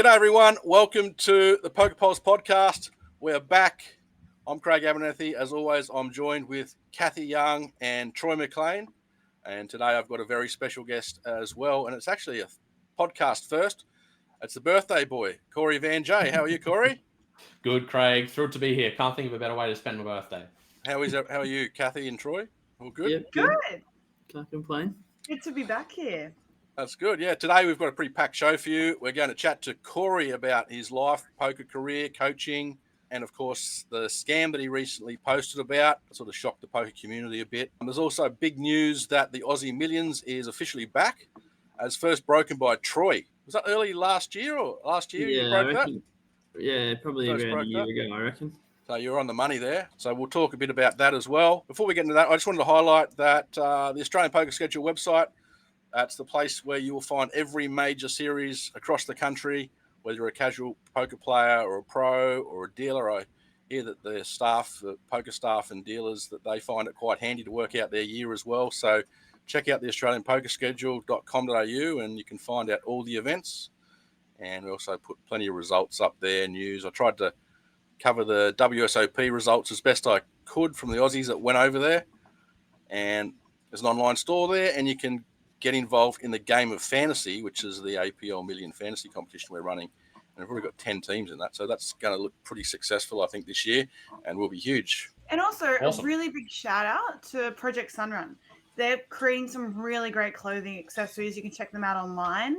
G'day everyone. Welcome to the Poker Pulse podcast. We're back. I'm Craig Abernethy. As always, I'm joined with Kathy Young and Troy Mclean. And today I've got a very special guest as well. And it's actually a podcast first. It's the birthday boy, Corey Van Jay. How are you, Corey? Good, Craig. Thrilled to be here. Can't think of a better way to spend my birthday. How are you, Kathy and Troy? All good? Yep, Good. Can't complain. Good to be back here. That's good. Yeah, today we've got a pretty packed show for you. We're going to chat to Corey about his life, poker career, coaching, and of course the scam that he recently posted about. It sort of shocked the poker community a bit. There's also big news that the Aussie Millions is officially back, as first broken by Troy. Was that early last year or last year you broke that? Yeah, probably First around a broke year ago, I reckon. So you're on the money there. So we'll talk a bit about that as well. Before we get into that, I just wanted to highlight that the Australian Poker Schedule website, that's the place where you will find every major series across the country, whether you're a casual poker player or a pro or a dealer. I hear that the staff, the poker staff and dealers, that they find it quite handy to work out their year as well. So check out the australianpokerschedule.com.au and you can find out all the events. And we also put plenty of results up there, news. I tried to cover the WSOP results as best I could from the Aussies that went over there. And there's an online store there, and you can get involved in the game of fantasy, which is the APL Million fantasy competition we're running. And we've already got 10 teams in that. So that's going to look pretty successful, I think, this year, and will be huge. And also Awesome. A really big shout out to Project Sunrun. They're creating some really great clothing accessories. You can check them out online.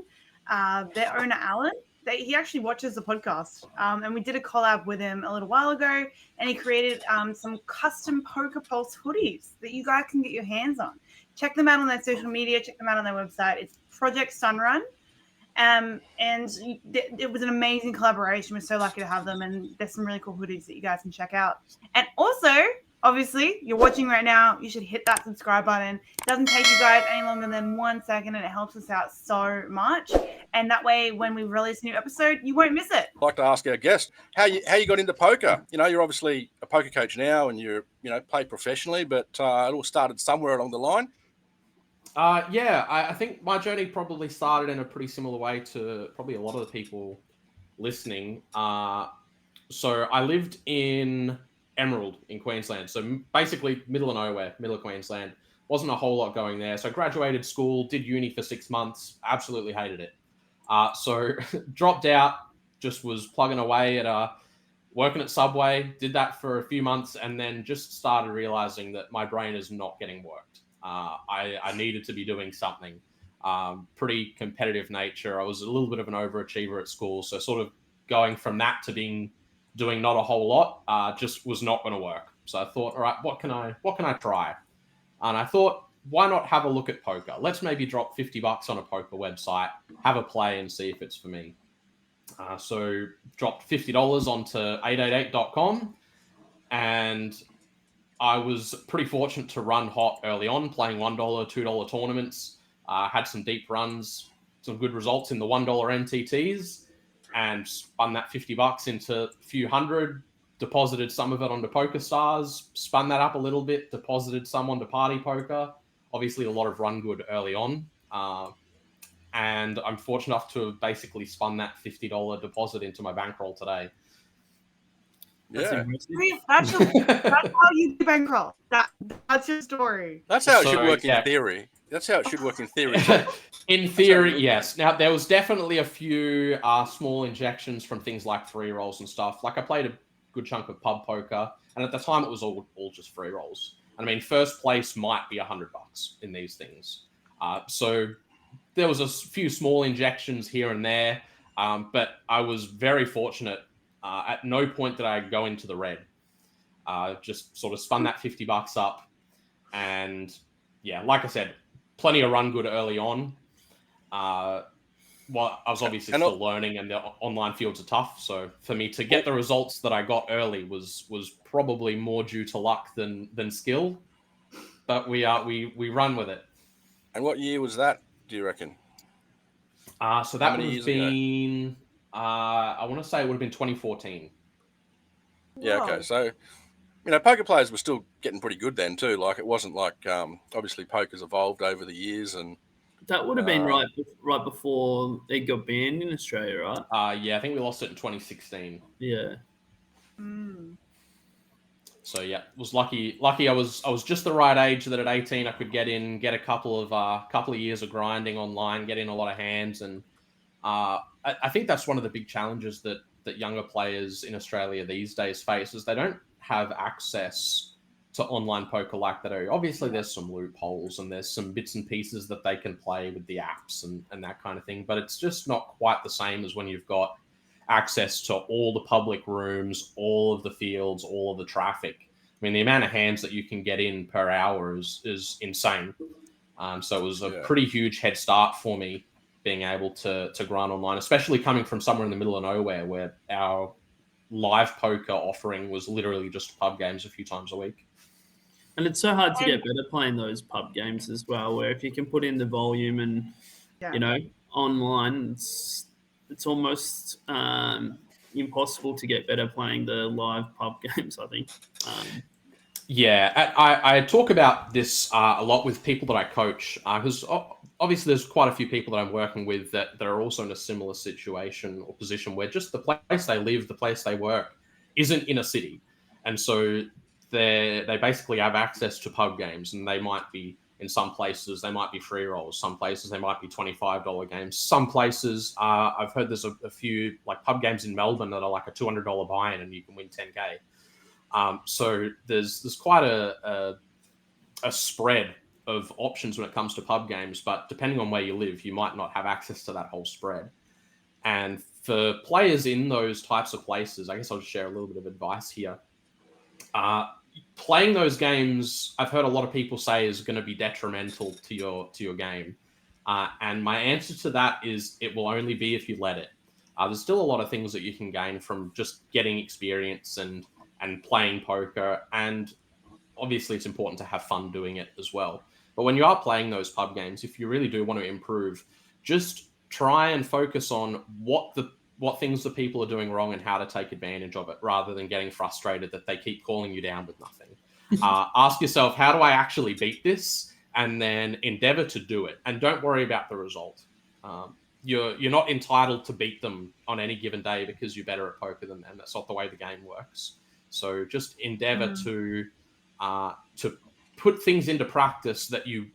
Their owner, Alan, he actually watches the podcast. And we did a collab with him a little while ago, and he created some custom Poker Pulse hoodies that you guys can get your hands on. Check them out on their social media. Check them out on their website. It's Project Sunrun. And it was an amazing collaboration. We're so lucky to have them. And there's some really cool hoodies that you guys can check out. And also, obviously, you're watching right now. You should hit that subscribe button. It doesn't take you guys any longer than 1 second, and it helps us out so much. And that way, when we release a new episode, you won't miss it. I'd like to ask our guest how you got into poker. You know, you're obviously a poker coach now, and you play professionally, but it all started somewhere along the line. I think my journey probably started in a pretty similar way to probably a lot of the people listening. So I lived in Emerald in Queensland, so basically middle of nowhere, middle of Queensland. Wasn't a whole lot going there. So I graduated school, did uni for 6 months, absolutely hated it. So dropped out, just was plugging away at working at Subway, did that for a few months, and then just started realizing that my brain is not getting worked. I needed to be doing something. Pretty competitive nature. I was a little bit of an overachiever at school, so sort of going from that to doing not a whole lot just was not going to work. So I thought, all right, what can I try? And I thought, why not have a look at poker? Let's maybe drop $50 on a poker website, have a play, and see if it's for me. So dropped $50 onto 888.com, and I was pretty fortunate to run hot early on, playing $1, $2 tournaments. Had some deep runs, some good results in the $1 NTTs, and spun that $50 into a few hundred, deposited some of it onto PokerStars, spun that up a little bit, deposited some onto Party Poker. Obviously, a lot of run good early on. And I'm fortunate enough to have basically spun that $50 deposit into my bankroll today. Yeah, That's how you do bankroll. That's your story. that's how it should work in theory. That's how it should work in theory. In theory, yes. Now, there was definitely a few small injections from things like free rolls and stuff. Like I played a good chunk of pub poker, and at the time it was all just free rolls. I mean, first place might be $100 in these things. So there was a few small injections here and there, but I was very fortunate. At no point did I go into the red. Just sort of spun that $50 up. And yeah, like I said, plenty of run good early on. Well, I was obviously still learning, and the online fields are tough. So for me to get the results that I got early was probably more due to luck than skill. But we run with it. And what year was that, do you reckon? So that would have been, I want to say it would have been 2014. Yeah, okay. So, poker players were still getting pretty good then too. Like, it wasn't like, obviously poker's evolved over the years, and That would have been right before it got banned in Australia, right? Yeah, I think we lost it in 2016. Yeah. Mm. So yeah, was lucky. I was just the right age that at 18 I could get a couple of years of grinding online, get in a lot of hands, and I think that's one of the big challenges that younger players in Australia these days face is they don't have access to online poker like that. Obviously, there's some loopholes and there's some bits and pieces that they can play with the apps and that kind of thing, but it's just not quite the same as when you've got access to all the public rooms, all of the fields, all of the traffic. I mean, the amount of hands that you can get in per hour is insane. So it was a pretty huge head start for me being able to grind online, especially coming from somewhere in the middle of nowhere where our live poker offering was literally just pub games a few times a week. And it's so hard to get better playing those pub games as well, where if you can put in the volume and, you know, online, it's almost impossible to get better playing the live pub games, I think. Yeah, I talk about this a lot with people that I coach, because obviously there's quite a few people that I'm working with that are also in a similar situation or position where just the place they live, the place they work, isn't in a city. And so they basically have access to pub games, and they might be, in some places, they might be free rolls. Some places, they might be $25 games. Some places, I've heard there's a few like pub games in Melbourne that are like a $200 buy-in and you can win 10K. So there's quite a spread of options when it comes to pub games, but depending on where you live, you might not have access to that whole spread. And for players in those types of places, I guess I'll just share a little bit of advice here. Playing those games, I've heard a lot of people say, is going to be detrimental to your game. And my answer to that is it will only be if you let it. There's still a lot of things that you can gain from just getting experience and playing poker, and obviously it's important to have fun doing it as well. But when you are playing those pub games, if you really do want to improve, just try and focus on what things the people are doing wrong and how to take advantage of it, rather than getting frustrated that they keep calling you down with nothing. Ask yourself, how do I actually beat this? And then endeavor to do it, and don't worry about the result. You're not entitled to beat them on any given day because you're better at poker than them. That's not the way the game works. So just endeavor to put things into practice that you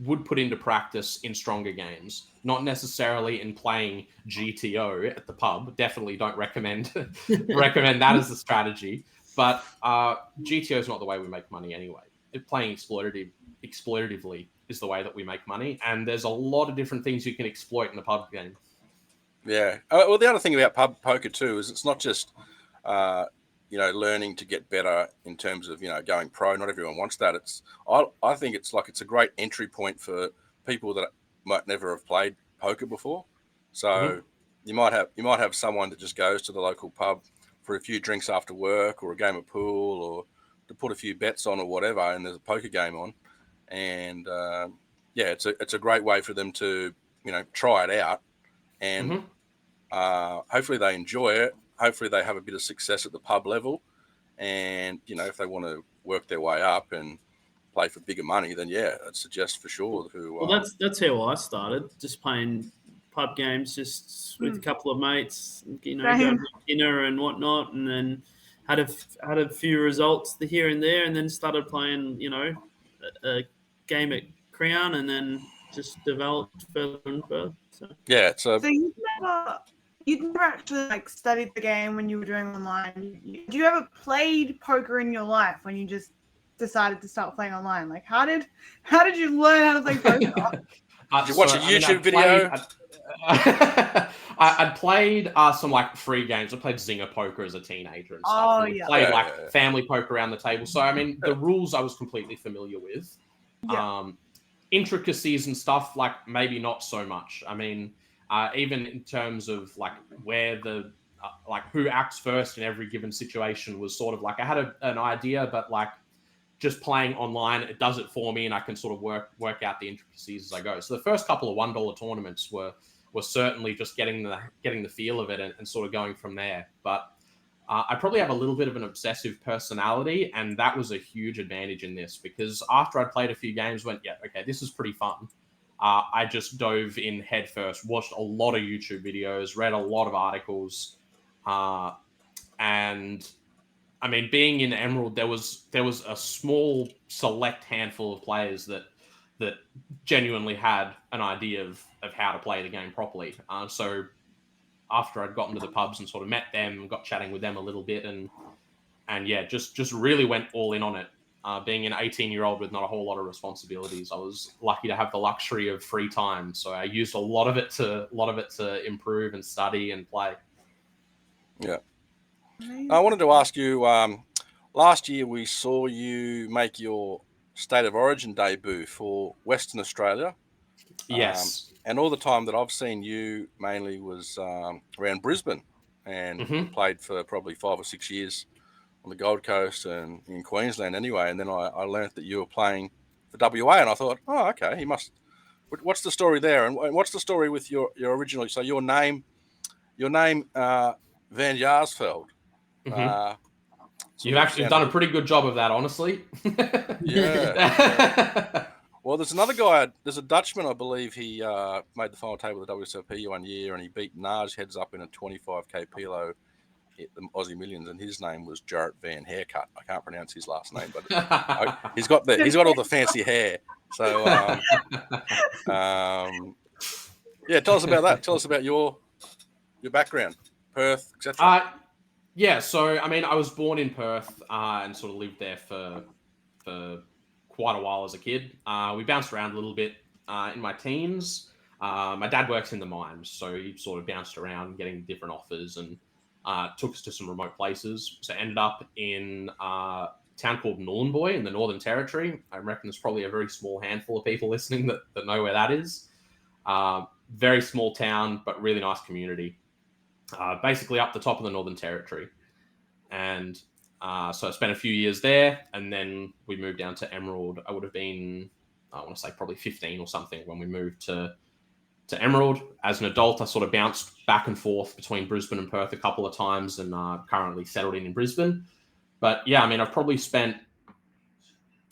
would put into practice in stronger games, not necessarily in playing GTO at the pub. Definitely don't recommend that as the strategy. But GTO is not the way we make money anyway. Playing exploitatively is the way that we make money, and there's a lot of different things you can exploit in a pub game. Yeah. Well, the other thing about pub poker too is it's not just learning to get better in terms of going pro. Not everyone wants that. I think it's a great entry point for people that might never have played poker before. So you might have someone that just goes to the local pub for a few drinks after work, or a game of pool, or to put a few bets on or whatever, and there's a poker game on, and it's a great way for them to try it out, and hopefully they enjoy it. Hopefully they have a bit of success at the pub level, and if they want to work their way up and play for bigger money, then I'd suggest for sure. Well, that's how I started, just playing pub games, just with a couple of mates, going to dinner and whatnot, and then had a few results here and there, and then started playing, a game at Crown, and then just developed further and further. So so you'd never actually studied the game when you were doing online. Did you ever played poker in your life when you just decided to start playing online? How did you learn how to play poker? Did you watch a YouTube video? I'd played some free games. I played Zinger poker as a teenager and stuff. Played family poker around the table. So the rules I was completely familiar with. Intricacies and stuff maybe not so much. Even in terms of where the who acts first in every given situation was sort of I had an idea, but just playing online, it does it for me, and I can sort of work out the intricacies as I go. So the first couple of $1 tournaments were certainly just getting the feel of it and sort of going from there. But I probably have a little bit of an obsessive personality, and that was a huge advantage in this, because after I'd played a few games, went, yeah, okay, this is pretty fun. I just dove in headfirst, watched a lot of YouTube videos, read a lot of articles, and I mean, being in Emerald, there was a small select handful of players that genuinely had an idea of how to play the game properly. So after I'd gotten to the pubs and sort of met them, got chatting with them a little bit, and yeah, just really went all in on it. Being an 18-year-old with not a whole lot of responsibilities, I was lucky to have the luxury of free time. So I used a lot of it to improve and study and play. Yeah. I wanted to ask you, last year we saw you make your State of Origin debut for Western Australia. Yes. And all the time that I've seen you mainly was around Brisbane, and you played for probably 5 or 6 years on the Gold Coast and in Queensland anyway. And then I learnt that you were playing for WA, and I thought, oh, okay, he must. What's the story there? And what's the story with your original? So your name, Van Jaarsveldt. You've done a pretty good job of that, honestly. Yeah. Well, there's another guy. There's a Dutchman, I believe. He made the final table of the WSOP 1 year, and he beat Naj heads up in a 25k Pilo at the Aussie Millions, and his name was Jarrett Van Haircut. I can't pronounce his last name, but he's got all the fancy hair. So, yeah, tell us about that. Tell us about your background, Perth, etc. Yeah, so I mean, I was born in Perth and sort of lived there for quite a while as a kid. We bounced around a little bit in my teens. My dad works in the mines, so he sort of bounced around getting different offers and took us to some remote places. So ended up in a town called Nhulunbuy in the Northern Territory. I reckon there's probably a very small handful of people listening that know where that is. Very small town, but really nice community. Basically up the top of the Northern Territory. And so I spent a few years there, and then we moved down to Emerald. I would have been, I want to say probably 15 or something when we moved to Emerald. As an adult, I sort of bounced back and forth between Brisbane and Perth a couple of times, and currently settled in Brisbane. But yeah, I mean, I've probably spent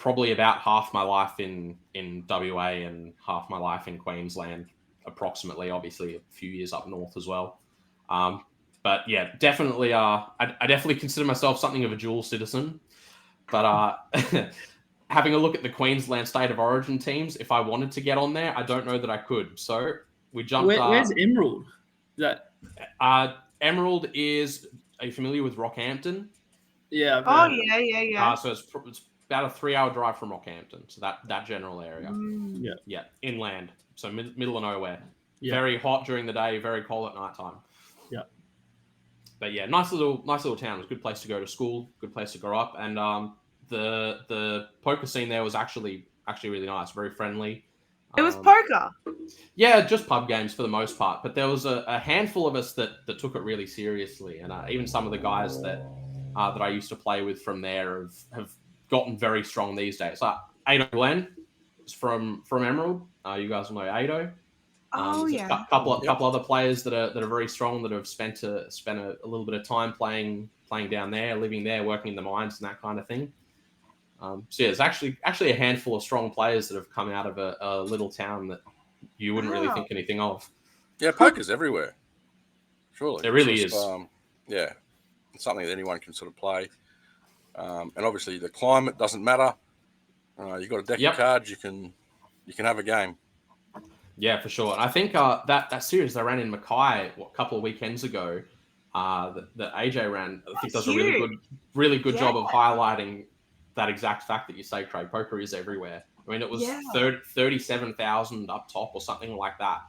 about half my life in WA and half my life in Queensland, approximately, obviously a few years up north as well. But yeah, definitely, I definitely consider myself something of a dual citizen. But having a look at the Queensland State of Origin teams, if I wanted to get on there, I don't know that I could. So we jumped. Where's Emerald? Emerald is. Are you familiar with Rockhampton? Yeah. Yeah. So it's about a 3-hour drive from Rockhampton. So that general area. Yeah, inland. So middle of nowhere. Yeah. Very hot during the day, very cold at night time. Yeah. But yeah, nice little town. It was a good place to go to school, good place to grow up, and the poker scene there was actually really nice, very friendly. It was poker. Yeah, just pub games for the most part. But there was a handful of us that took it really seriously, and even some of the guys that I used to play with from there have gotten very strong these days. Ado Glenn is from Emerald. You guys will know Ado. A couple other players that are very strong that have spent a little bit of time playing down there, living there, working in the mines and that kind of thing. So yeah, there's actually a handful of strong players that have come out of a little town that you wouldn't really think anything of. Yeah, poker's everywhere. Surely. It really is. Yeah, it's something that anyone can sort of play. And obviously the climate doesn't matter. You've got a deck of cards, you can have a game. Yeah, for sure. And I think that series they ran in Mackay a couple of weekends ago, that AJ ran, I think does a really good job of highlighting that exact fact that you say, Craig. Poker is everywhere. I mean, it was 37,000 up top or something like that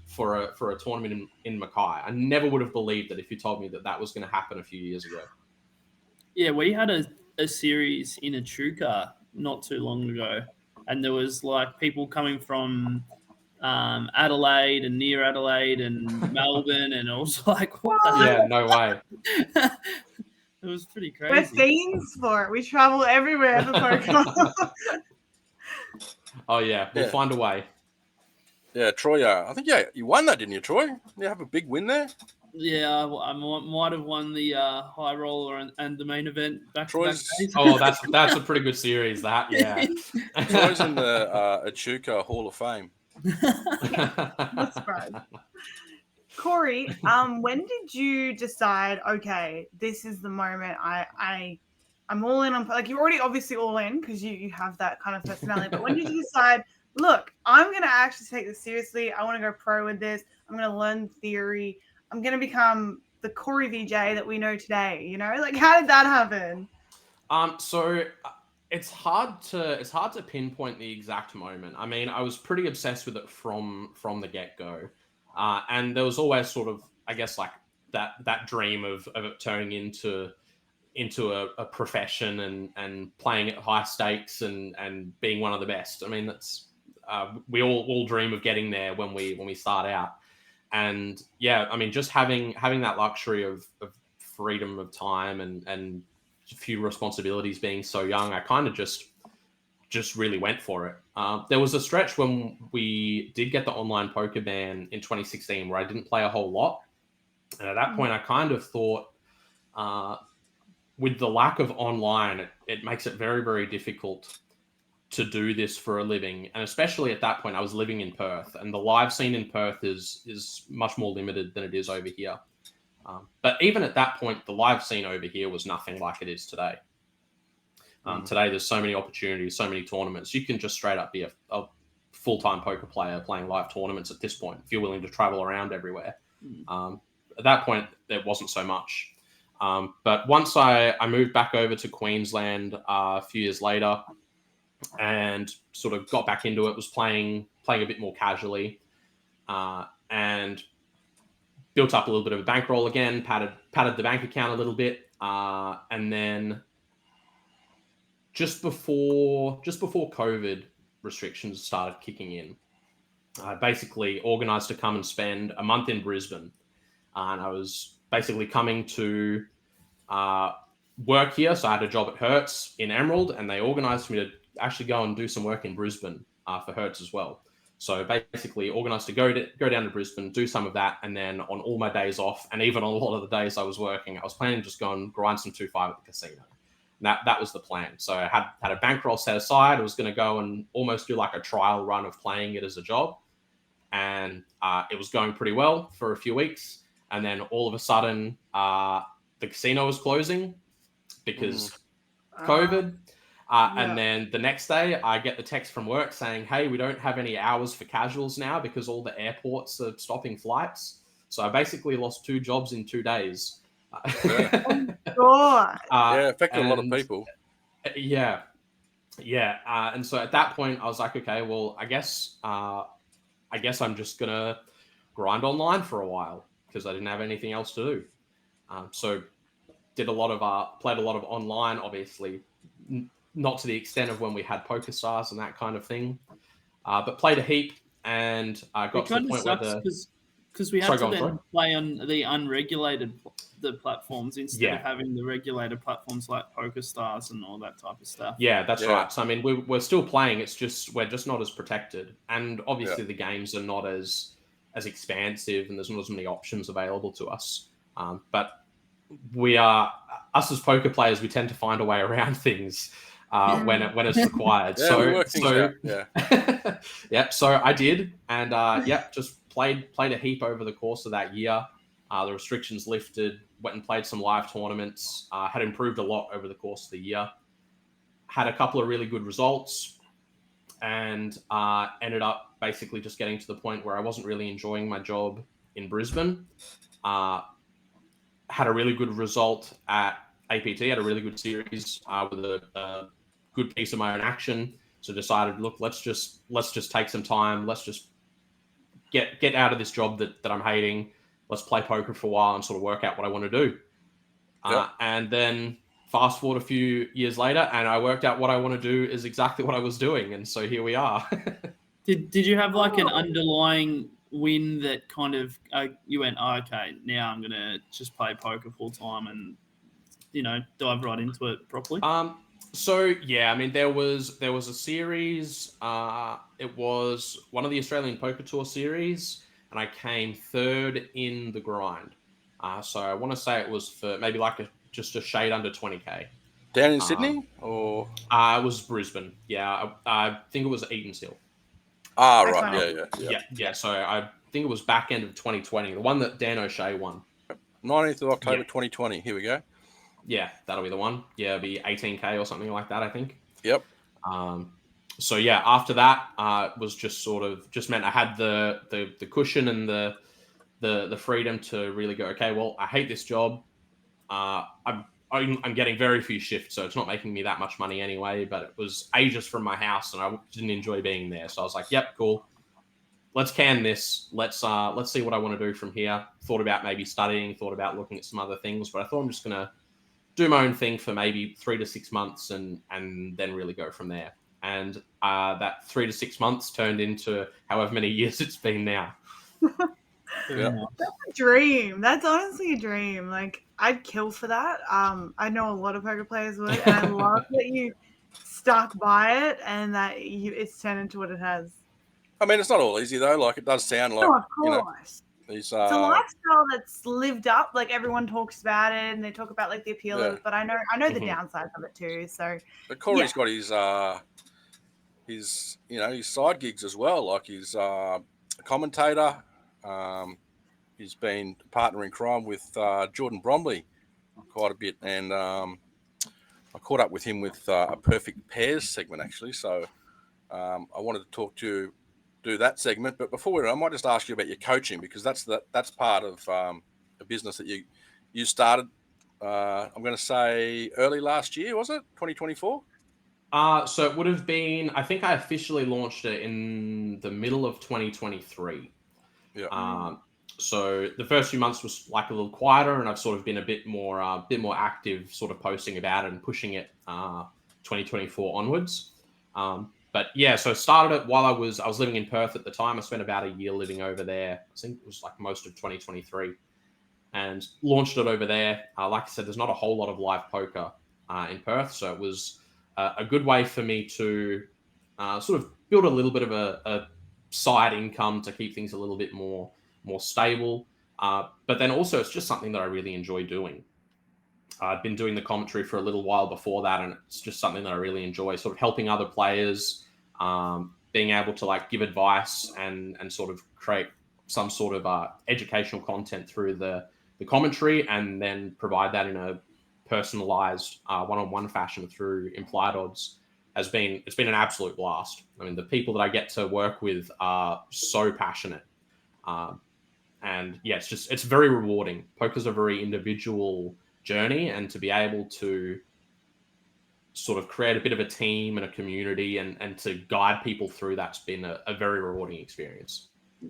for a tournament in Mackay. I never would have believed that if you told me that was going to happen a few years ago. Yeah, we had a series in Echuca not too long ago, and there was like people coming from Adelaide and near Adelaide and Melbourne, and it was like, what the hell? Yeah, no way. It was pretty crazy. We're fiends for it. We travel everywhere for poker. Oh yeah, we'll find a way. Yeah, Troy. I think you won that, didn't you, Troy? You have a big win there. Yeah, I might have won the high roller and the main event back to back days. Oh, that's a pretty good series. That Troy's in the Echuca Hall of Fame. Not surprised. Corey, when did you decide, okay, this is the moment I'm all in on, like, you're already obviously all in because you have that kind of personality, but when did you decide, look, I'm going to actually take this seriously. I want to go pro with this. I'm going to learn theory. I'm going to become the Corey VJ that we know today, you know? Like, how did that happen? So it's hard to pinpoint the exact moment. I mean, I was pretty obsessed with it from the get-go. And there was always sort of, I guess, like that dream of it turning into a profession and playing at high stakes and being one of the best. I mean, that's we all dream of getting there when we start out. And yeah, I mean, just having that luxury of freedom of time and a few responsibilities being so young, I kind of just really went for it. There was a stretch when we did get the online poker ban in 2016 where I didn't play a whole lot. And at that point, I kind of thought, with the lack of online, it makes it very, very difficult to do this for a living. And especially at that point, I was living in Perth, and the live scene in Perth is much more limited than it is over here. But even at that point, the live scene over here was nothing like it is today. Today, there's so many opportunities, so many tournaments. You can just straight up be a full-time poker player playing live tournaments at this point, if you're willing to travel around everywhere. At that point, there wasn't so much. But once I moved back over to Queensland a few years later and sort of got back into it, was playing a bit more casually, and built up a little bit of a bankroll again, padded the bank account a little bit, and then just before COVID restrictions started kicking in, I basically organised to come and spend a month in Brisbane, and I was basically coming to work here. So I had a job at Hertz in Emerald, and they organised me to actually go and do some work in Brisbane for Hertz as well. So basically organised to go down to Brisbane, do some of that, and then on all my days off, and even on a lot of the days I was working, I was planning to just go and grind some 2-5 at the casino. And that was the plan. So I had a bankroll set aside. I was going to go and almost do like a trial run of playing it as a job. And it was going pretty well for a few weeks. And then all of a sudden, the casino was closing because COVID. And then the next day, I get the text from work saying, hey, we don't have any hours for casuals now because all the airports are stopping flights. So I basically lost 2 jobs in 2 days. God. Yeah, affected a lot of people. Yeah. And so at that point, I was like, okay, well, I guess I'm just gonna grind online for a while because I didn't have anything else to do. So played a lot of online, obviously, not to the extent of when we had PokerStars and that kind of thing, but played a heap and got to the point where because we had to then play on the unregulated platforms instead of having the regulated platforms like PokerStars and all that type of stuff. Yeah, that's right. So I mean, we're still playing. It's just we're just not as protected, and obviously the games are not as expansive, and there's not as many options available to us. But us as poker players, we tend to find a way around things when it's required. So I did, and just played a heap over the course of that year. The restrictions lifted, went and played some live tournaments, had improved a lot over the course of the year, had a couple of really good results, and ended up basically just getting to the point where I wasn't really enjoying my job in Brisbane. Had a really good result at APT, had a really good series with a good piece of my own action. So decided, look, let's just take some time. Let's just get out of this job that I'm hating. Let's play poker for a while and sort of work out what I want to do. And then fast forward a few years later, and I worked out what I want to do is exactly what I was doing. And so here we are. Did you have like an underlying win that kind of you went, okay, now I'm going to just play poker full time and, dive right into it properly? So yeah, I mean, there was a series. It was one of the Australian Poker Tour series, and I came 3rd in the grind. So I want to say it was for maybe like just a shade under 20k. Down in Sydney, or it was Brisbane. Yeah, I think it was Eaton's Hill. Ah, That's right. when Yeah. So I think it was back end of 2020, the one that Dan O'Shea won. 19th of October 2020. Here we go. Yeah, that'll be the one. Yeah, it'll be 18K or something like that, I think. Yep. So yeah, after that, was just sort of meant I had the cushion and the freedom to really go, okay, well, I hate this job. I'm getting very few shifts, so it's not making me that much money anyway, but it was ages from my house and I didn't enjoy being there. So I was like, yep, cool. Let's can this. Let's see what I want to do from here. Thought about maybe studying, thought about looking at some other things, but I thought I'm just going to do my own thing for maybe 3 to 6 months and then really go from there. And that 3 to 6 months turned into however many years it's been now. Yep. That's a dream. That's honestly a dream. Like, I'd kill for that. I know a lot of poker players would, and I love that you stuck by it and that it's turned into what it has. I mean, it's not all easy though. Like, it does sound like, Oh, of you know, course. these It's a lifestyle that's lived up. Like, everyone talks about it and they talk about like the appeal of it, but I know the downsides of it too. So, but Corey's got his side gigs as well. Like, he's a commentator. He's been a partner in crime with Jordan Bromley quite a bit, and I caught up with him with a Perfect Pairs segment actually. So I wanted to talk to you, do that segment. But before I might just ask you about your coaching, because that's part of a business that you started. I'm going to say early last year, was it 2024? So it would have been, I think I officially launched it in the middle of 2023. Yeah. So the first few months was like a little quieter, and I've sort of been a bit more active, sort of posting about it and pushing it 2024 onwards. But yeah, so I started it while I was living in Perth at the time. I spent about a year living over there. I think it was like most of 2023, and launched it over there. Like I said, there's not a whole lot of live poker in Perth, so it was a good way for me to sort of build a little bit of a side income to keep things a little bit more stable. But then also it's just something that I really enjoy doing. I'd been doing the commentary for a little while before that, and it's just something that I really enjoy, sort of helping other players, being able to like give advice and sort of create some sort of educational content through the commentary, and then provide that in a personalized one-on-one fashion through Implied Odds. It's been an absolute blast. I mean, the people that I get to work with are so passionate. And yeah, it's very rewarding. Poker's a very individual journey, and to be able to sort of create a bit of a team and a community and to guide people through that's been a very rewarding experience.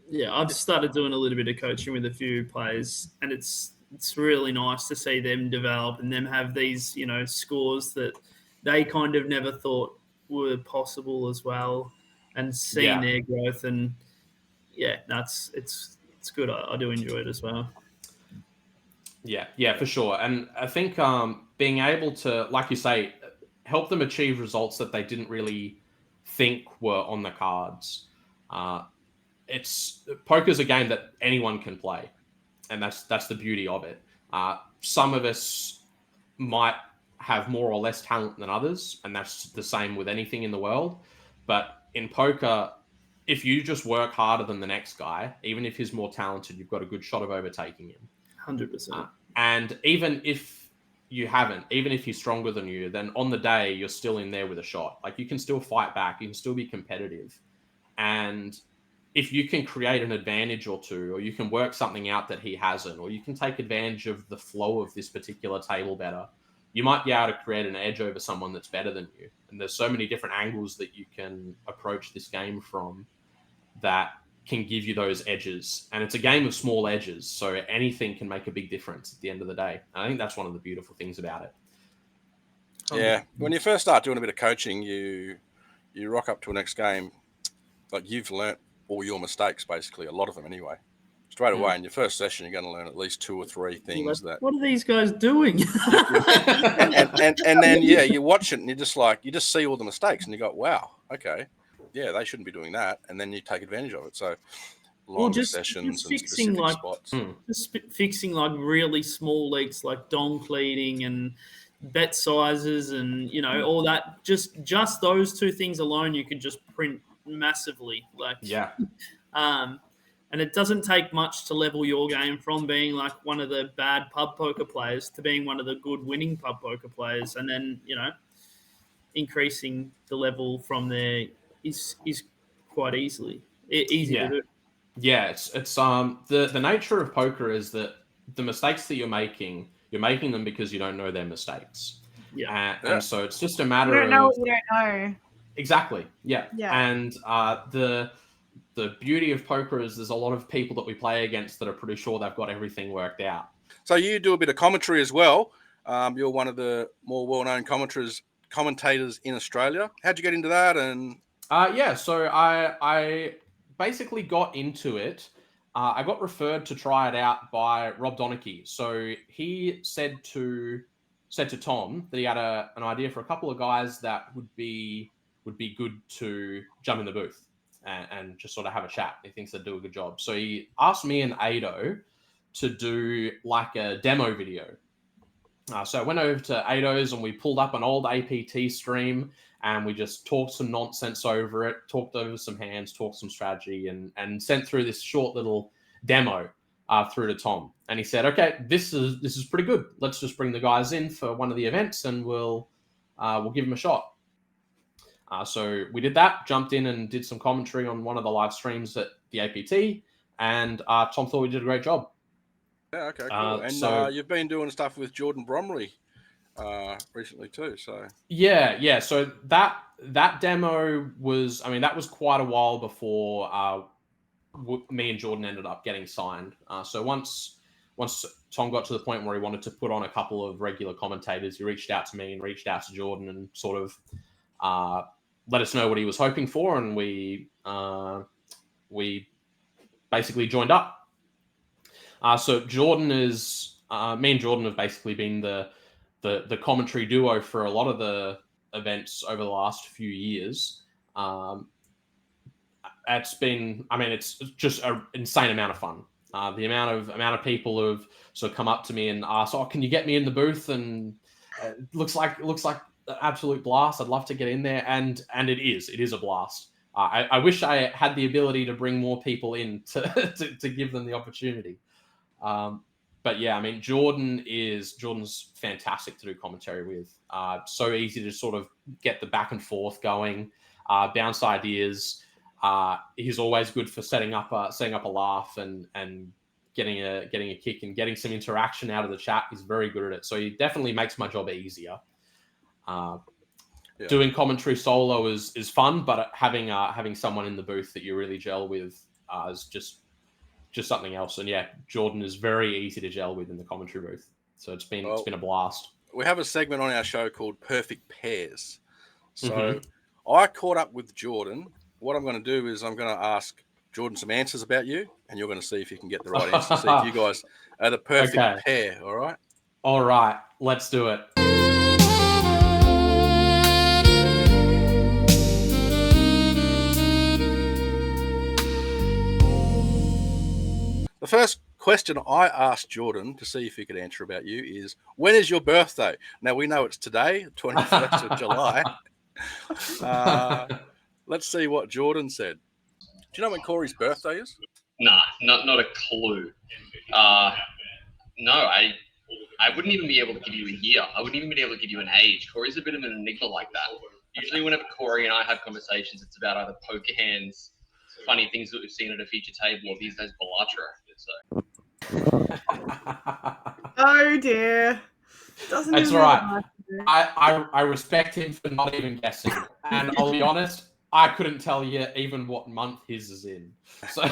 Yeah, I've started doing a little bit of coaching with a few players, and it's really nice to see them develop and them have these, scores that they kind of never thought were possible as well, and seeing their growth. And yeah, it's good. I do enjoy it as well. Yeah, for sure. And I think being able to, like you say, help them achieve results that they didn't really think were on the cards. Poker's a game that anyone can play, and that's the beauty of it. Some of us might have more or less talent than others, and that's the same with anything in the world. But in poker, if you just work harder than the next guy, even if he's more talented, you've got a good shot of overtaking him. 100%. And even if you haven't, even if he's stronger than you, then on the day, you're still in there with a shot. Like, you can still fight back. You can still be competitive. And if you can create an advantage or two, or you can work something out that he hasn't, or you can take advantage of the flow of this particular table better, you might be able to create an edge over someone that's better than you. And there's so many different angles that you can approach this game from that can give you those edges. And it's a game of small edges, so anything can make a big difference at the end of the day. I think that's one of the beautiful things about it. Yeah. When you first start doing a bit of coaching, you rock up to a next game, like you've learnt all your mistakes, basically, a lot of them anyway. Straight away in your first session, you're going to learn at least 2 or 3 things what are these guys doing? and then you watch it and you just see all the mistakes and you go, wow, okay, yeah, they shouldn't be doing that, and then you take advantage of it. So longer sessions and specific spots. Just fixing like really small leaks, like donk leading and bet sizes, and all that. Just those 2 things alone, you could just print massively. Like, Yeah. And it doesn't take much to level your game from being like one of the bad pub poker players to being one of the good winning pub poker players, and then increasing the level from there is quite easy Yeah. to do. Yeah, it's the nature of poker is that the mistakes that you're making them because you don't know their mistakes. Yeah. And so it's just a You matter don't know of what you don't know. exactly. Yeah. Yeah. And the beauty of poker is there's a lot of people that we play against that are pretty sure they've got everything worked out. So you do a bit of commentary as well. You're one of the more well-known commentators in Australia. How'd you get into that? And so I basically got into it. I got referred to try it out by Rob Donachie. So he said to Tom that he had an idea for a couple of guys that would be good to jump in the booth and just sort of have a chat. He thinks they'd do a good job. So he asked me and Ado to do like a demo video. So I went over to Ado's and we pulled up an old APT stream and we just talked some nonsense over it, talked over some hands, talked some strategy, and sent through this short little demo through to Tom. And he said, "Okay, this is pretty good. Let's just bring the guys in for one of the events and we'll give them a shot." So we did that, jumped in and did some commentary on one of the live streams at the APT, and Tom thought we did a great job. yeah, okay, cool. And you've been doing stuff with Jordan Bromley recently too. So yeah. So that demo was, that was quite a while before me and Jordan ended up getting signed. So once Tom got to the point where he wanted to put on a couple of regular commentators, he reached out to me and reached out to Jordan and sort of let us know what he was hoping for, and we basically joined up. So Jordan is me and Jordan have basically been the commentary duo for a lot of the events over the last few years. It's been, it's just an insane amount of fun. The amount of people who've sort of come up to me and asked, "Oh, can you get me in the booth?" And it looks like an absolute blast. I'd love to get in there, and it is a blast. I wish I had the ability to bring more people in to give them the opportunity. But yeah, Jordan's fantastic to do commentary with. So easy to sort of get the back and forth going, bounce ideas. He's always good for setting up a laugh and getting a kick and getting some interaction out of the chat. He's very good at it. So he definitely makes my job easier. Doing commentary solo is fun, but having someone in the booth that you really gel with is just something else. And yeah, Jordan is very easy to gel with in the commentary booth. So it's been a blast. We have a segment on our show called Perfect Pairs. So I caught up with Jordan. What I'm going to do is I'm going to ask Jordan some answers about you, and you're going to see if you can get the right answer. See if you guys are the perfect pair. All right. All right. Let's do it. The first question I asked Jordan to see if he could answer about you is, when is your birthday? Now, we know it's today, 21st of July. Let's see what Jordan said. Do you know when Corey's birthday is? Nah, not a clue. No, I wouldn't even be able to give you a year. I wouldn't even be able to give you an age. Corey's a bit of an enigma like that. Usually whenever Corey and I have conversations, it's about either poker hands, funny things that we've seen at a future table, or these days Bellatra. So. Oh dear. That's right. I respect him for not even guessing. And I'll be honest, I couldn't tell you even what month his is in. So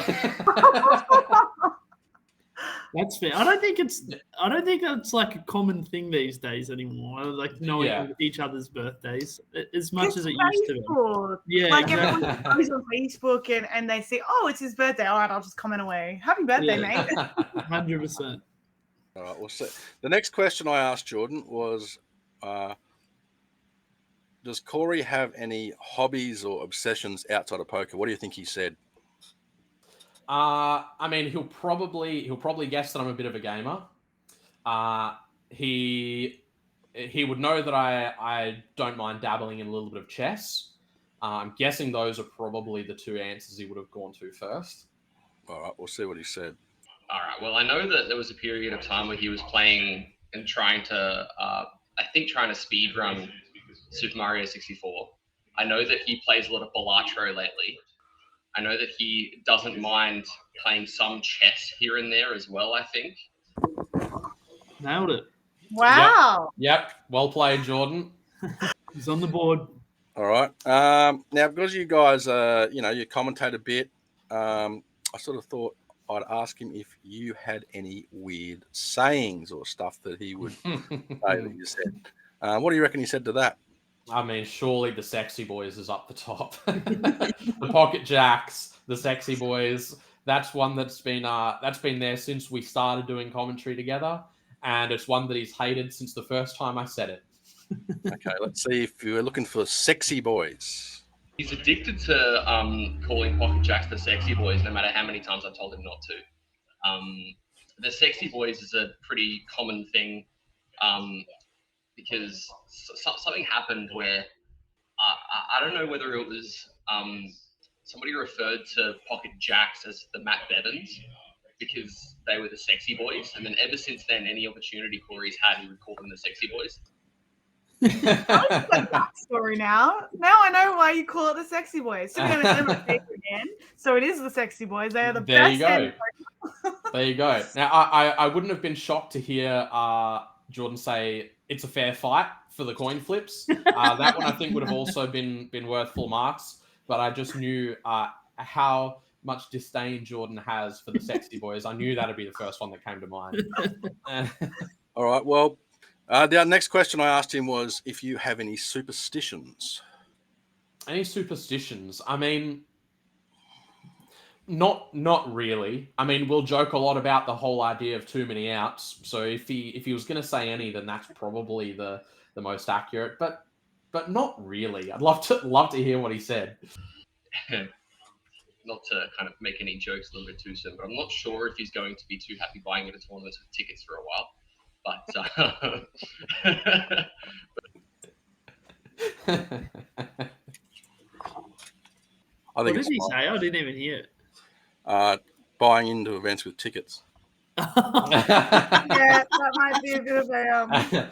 that's fair. I don't think it's like a common thing these days anymore. Like knowing each other's birthdays as much as it used to be. Yeah, like everyone goes on Facebook and they say, "Oh, it's his birthday. All right, I'll just comment away. Happy birthday, mate." 100%. All right. Well, so the next question I asked Jordan was, does Corey have any hobbies or obsessions outside of poker? What do you think he said? He'll probably guess that I'm a bit of a gamer. He would know that I don't mind dabbling in a little bit of chess. I'm guessing those are probably the two answers he would have gone to first. All right, we'll see what he said. All right. Well, I know that there was a period of time where he was playing and trying to, trying to speed run Super Mario 64. I know that he plays a lot of Balatro lately. I know that he doesn't mind playing some chess here and there as well, I think. Nailed it. Wow. Yep. Well played, Jordan. He's on the board. All right. Now, because you guys, you commentate a bit, I sort of thought I'd ask him if you had any weird sayings or stuff that he would say that you said. What do you reckon he said to that? I mean, surely the Sexy Boys is up the top. The Pocket Jacks, the Sexy Boys. That's one that's been there since we started doing commentary together, and it's one that he's hated since the first time I said it. Okay, let's see if you're looking for Sexy Boys. He's addicted to calling Pocket Jacks the Sexy Boys, no matter how many times I've told him not to. The Sexy Boys is a pretty common thing because something happened where I don't know whether it was somebody referred to Pocket Jacks as the Matt Bevins because they were the Sexy Boys, and then ever since then, any opportunity Corey's had, he would call them the Sexy Boys. I like that story now. Now I know why you call it the Sexy Boys. To be honest, I'm a favorite again. So it is the Sexy Boys. They are the There best. you go. There you go. Now, I wouldn't have been shocked to hear Jordan say it's a fair fight for the coin flips. That one I think would have also been worth full marks. But I just knew how much disdain Jordan has for the Sexy Boys. I knew that'd be the first one that came to mind. All right. Well, the next question I asked him was if you have any superstitions. Any superstitions? I mean, not really. I mean, we'll joke a lot about the whole idea of too many outs. So if he was going to say any, then that's probably the most accurate. But not really. I'd love to hear what he said. Not to kind of make any jokes a little bit too soon, but I'm not sure if he's going to be too happy buying at a tournament with tickets for a while. But I think What did he say? I didn't even hear it. buying into events with tickets. Yeah, that might be a bit of a.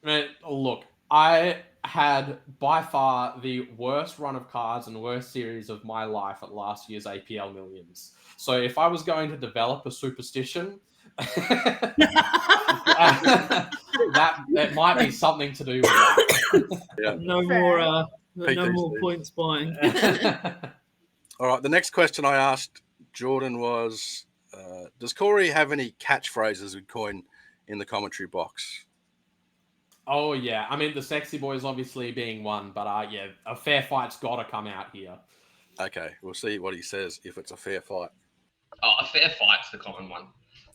Man, look, I had by far the worst run of cards and worst series of my life at last year's APL Millions. So if I was going to develop a superstition, that might be something to do with that. Yeah. No more points buying. All right. The next question I asked Jordan was, does Corey have any catchphrases we coin in the commentary box? Oh, yeah. I mean, the Sexy Boys obviously being one, but yeah, a fair fight's got to come out here. Okay. We'll see what he says if it's a fair fight. Oh, a fair fight's the common one.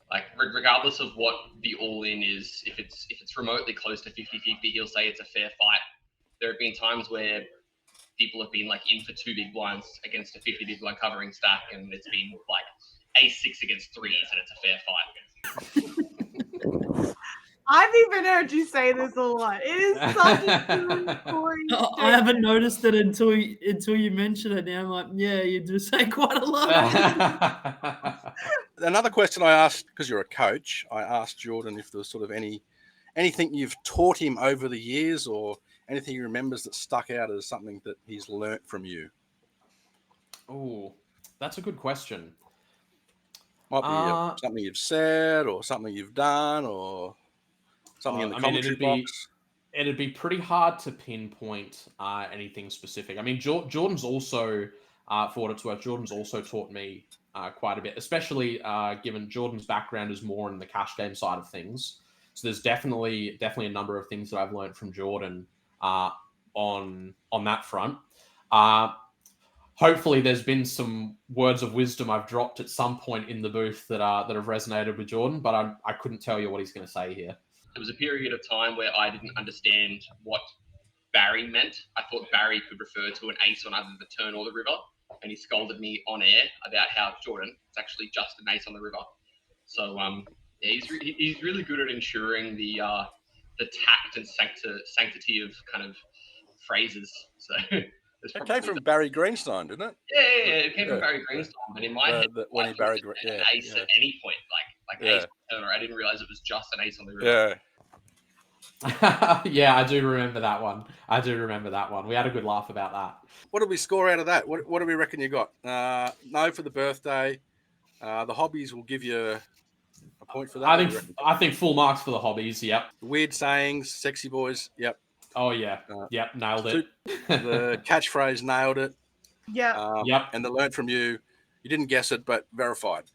Like, regardless of what the all-in is, if it's remotely close to 50-50, he'll say it's a fair fight. There have been times where people have been like in for 2 big blinds against a 50 big blind covering stack, and it's been like ace-6 against 3s, and it's a fair fight. I've even heard you say this a lot. It is such a silly Corey I haven't noticed it until you mention it now. I'm like, yeah, you do say quite a lot. Another question I asked, because you're a coach, I asked Jordan if there was sort of anything you've taught him over the years or anything he remembers that stuck out as something that he's learnt from you. Oh, that's a good question. Might be something you've said or something you've done or something in the commentary box. It'd be pretty hard to pinpoint anything specific. I mean, Jordan's also, for what it's worth, Jordan's also taught me quite a bit, especially given Jordan's background is more in the cash game side of things. So there's definitely a number of things that I've learned from Jordan on that front. Hopefully there's been some words of wisdom I've dropped at some point in the booth that have resonated with Jordan, but I couldn't tell you what he's going to say here. There was a period of time where I didn't understand what Barry meant. I thought Barry could refer to an ace on either the turn or the river, and he scolded me on air about how, Jordan, it's actually just an ace on the river. So yeah, he's really good at ensuring the tact and sanctity of kind of phrases. So It came from Barry Greenstein, didn't it? Yeah, it came from Barry Greenstein. But in my head, when he Barry an ace at any point, like ace turner. I didn't realize it was just an ace on the river. Yeah, I do remember that one. We had a good laugh about that. What did we score out of that? What do we reckon you got? No for the birthday. The hobbies will give you a point for that. I think full marks for the hobbies. Yep. Weird sayings, sexy boys. Yep. Oh yeah. Yep. Nailed it. The catchphrase nailed it. Yeah. Yep. And the learn from you. You didn't guess it, but verified.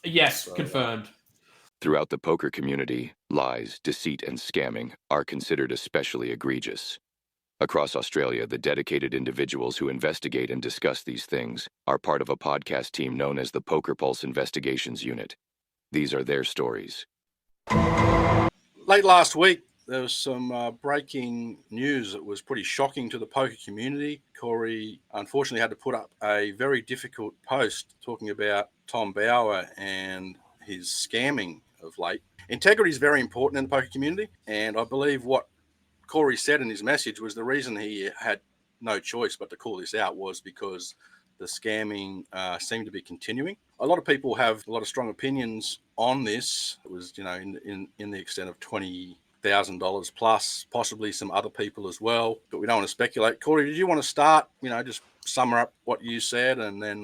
Yes, confirmed. Throughout the poker community, lies, deceit, and scamming are considered especially egregious. Across Australia, the dedicated individuals who investigate and discuss these things are part of a podcast team known as the Poker Pulse Investigations Unit. These are their stories. Late last week, there was some breaking news that was pretty shocking to the poker community. Corey unfortunately had to put up a very difficult post talking about Tom Bauer and his scamming of late. Integrity is very important in the poker community, and I believe what Corey said in his message was the reason he had no choice but to call this out was because the scamming seemed to be continuing. A lot of people have a lot of strong opinions on this. It was, in the extent of $20,000 plus, possibly some other people as well, but we don't want to speculate. Corey, did you want to start, just sum up what you said, and then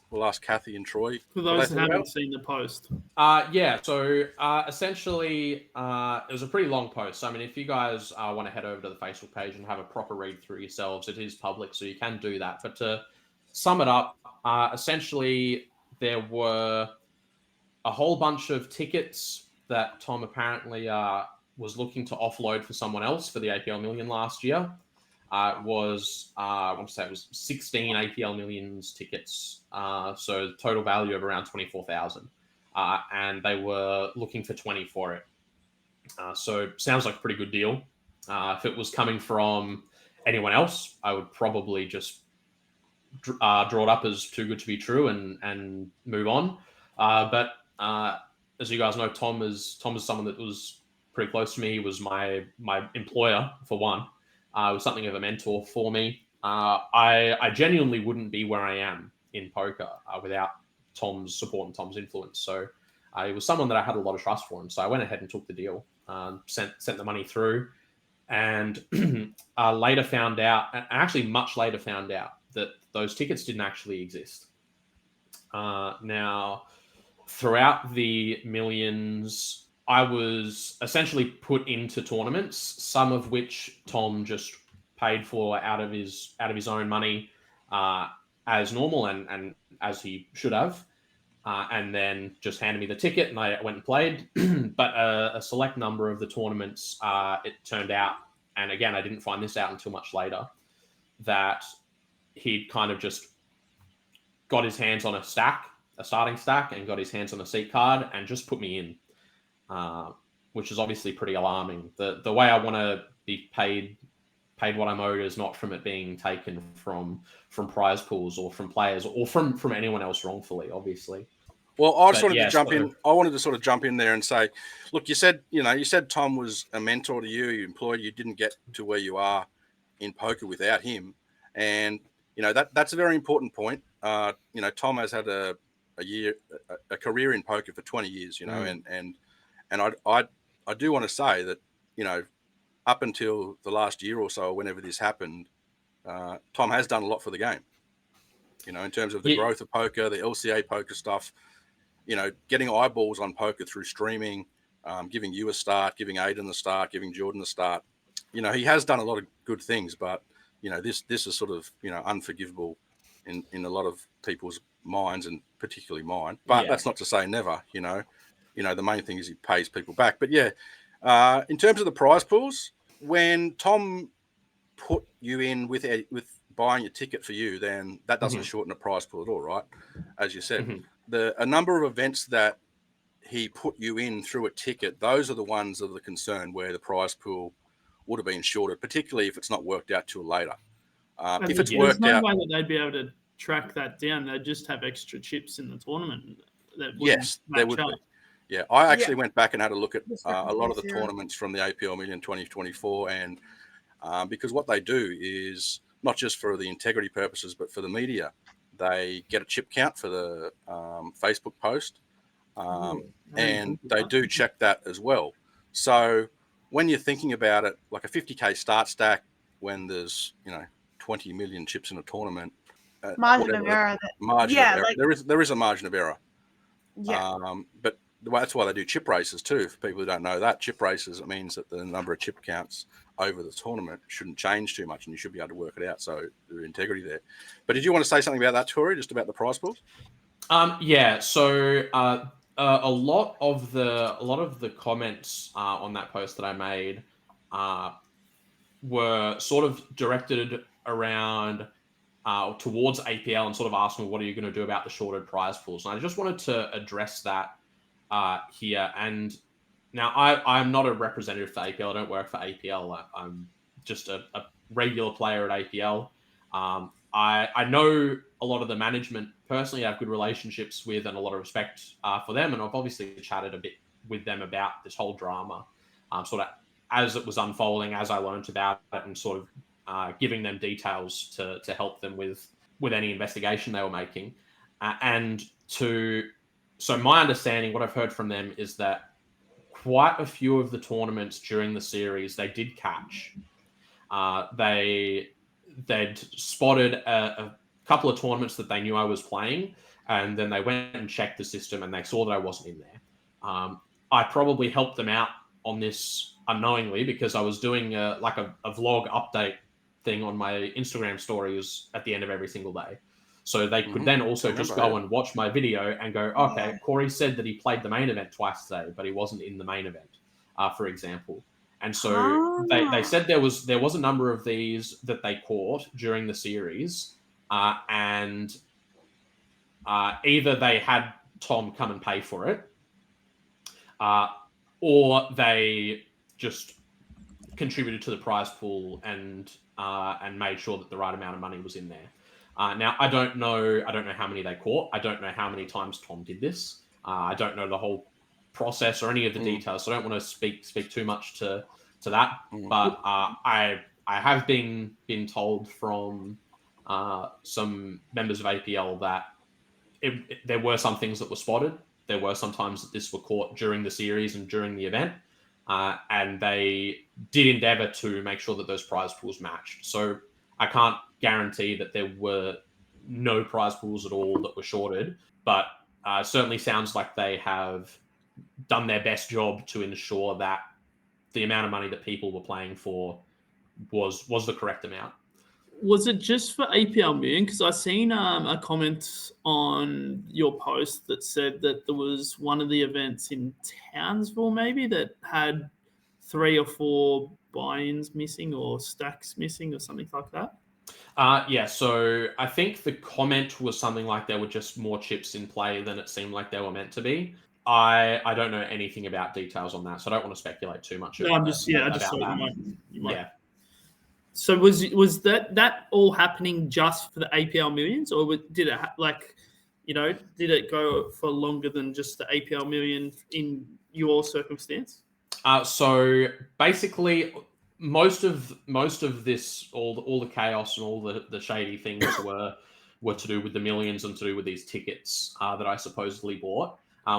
we'll ask Kathy and Troy. For those who haven't seen the post. So essentially, it was a pretty long post. So, I mean, if you guys want to head over to the Facebook page and have a proper read through yourselves, it is public, so you can do that. But to sum it up, essentially, there were a whole bunch of tickets that Tom apparently was looking to offload for someone else for the APL Million last year. I want to say it was 16 APL Millions tickets. So total value of around 24,000. And they were looking for 20 for it. So sounds like a pretty good deal. If it was coming from anyone else, I would probably just draw it up as too good to be true and move on. But as you guys know, Tom is someone that was pretty close to me. He was my employer, for one. Was something of a mentor for me. I genuinely wouldn't be where I am in poker without Tom's support and Tom's influence. So it was someone that I had a lot of trust for him. So I went ahead and took the deal, sent the money through, and later found out, and actually much later found out, that those tickets didn't actually exist. Now, throughout the Millions, I was essentially put into tournaments, some of which Tom just paid for out of his own money as normal and as he should have, and then just handed me the ticket and I went and played. But a select number of the tournaments, it turned out, and again, I didn't find this out until much later, that he'd kind of just got his hands on a starting stack, and got his hands on a seat card and just put me in. Which is obviously pretty alarming. The way I want to be paid what I'm owed is not from it being taken from prize pools or from players or from anyone else wrongfully, obviously. Well, I just wanted to jump in. I wanted to sort of jump in there and say, look, you said Tom was a mentor to you, you employed, you didn't get to where you are in poker without him. And, that's a very important point. Tom has had a career in poker for 20 years, and I do want to say that, up until the last year or so, whenever this happened, Tom has done a lot for the game, in terms of the growth of poker, the LCA poker stuff, getting eyeballs on poker through streaming, giving you a start, giving Haydn a start, giving Jordan a start. He has done a lot of good things, but, this is sort of, unforgivable in a lot of people's minds, and particularly mine. But that's not to say never, the main thing is he pays people back. But in terms of the prize pools, when Tom put you in with buying a ticket for you, then that doesn't shorten a prize pool at all, right? As you said, a number of events that he put you in through a ticket, those are the ones of the concern where the prize pool would have been shorted, particularly if it's not worked out till later. If it's worked out, there's no way that they'd be able to track that down. They'd just have extra chips in the tournament. Yes, there would be. Yeah, I actually went back and had a look at a lot of the tournaments from the APL Million 2024, and because what they do is not just for the integrity purposes, but for the media. They get a chip count for the Facebook post, and they do check that as well. So when you're thinking about it, like a 50K start stack, when there's 20 million chips in a tournament, margin of error. There is a margin of error. Yeah. But that's why they do chip races too. For people who don't know that, chip races, it means that the number of chip counts over the tournament shouldn't change too much, and you should be able to work it out. So there's integrity there. But did you want to say something about that, Tori, just about the prize pools? Yeah. So a lot of the comments on that post that I made were sort of directed around towards APL and sort of asking, what are you going to do about the shorted prize pools? And I just wanted to address that here. And now I'm not a representative for APL. I don't work for APL. I'm just a regular player at APL. I know a lot of the management personally. I have good relationships with and a lot of respect for them. And I've obviously chatted a bit with them about this whole drama, sort of as it was unfolding, as I learned about it, and sort of giving them details to help them with any investigation they were making. So my understanding, what I've heard from them, is that quite a few of the tournaments during the series, they did catch. They'd spotted a couple of tournaments that they knew I was playing, and then they went and checked the system and they saw that I wasn't in there. I probably helped them out on this unknowingly because I was doing a vlog update thing on my Instagram stories at the end of every single day. So they could then also just go and watch my video and go, okay, Corey said that he played the main event twice today, but he wasn't in the main event, for example. And so they said there was a number of these that they caught during the series, and either they had Tom come and pay for it, or they just contributed to the prize pool and made sure that the right amount of money was in there. Now I don't know how many they caught. I don't know how many times Tom did this. I don't know the whole process or any of the details, so I don't want to speak too much to that. But I have been told from some members of APL that there were some things that were spotted. There were some times that this were caught during the series and during the event, and they did endeavour to make sure that those prize pools matched. So I can't guarantee that there were no prize pools at all that were shorted, but certainly sounds like they have done their best job to ensure that the amount of money that people were playing for was the correct amount. Was it just for APL Million? Because I seen a comment on your post that said that there was one of the events in Townsville maybe that had 3 or 4 buy-ins missing or stacks missing or something like that. Yeah, so I think the comment was something like there were just more chips in play than it seemed like they were meant to be. I don't know anything about details on that, so I don't want to speculate too much. No, I just thought that. You might. Yeah. So was that all happening just for the APL Millions, or did it go for longer than just the APL Million in your circumstance? So basically, most of this, all the chaos and all the shady things were to do with the millions and to do with these tickets that I supposedly bought.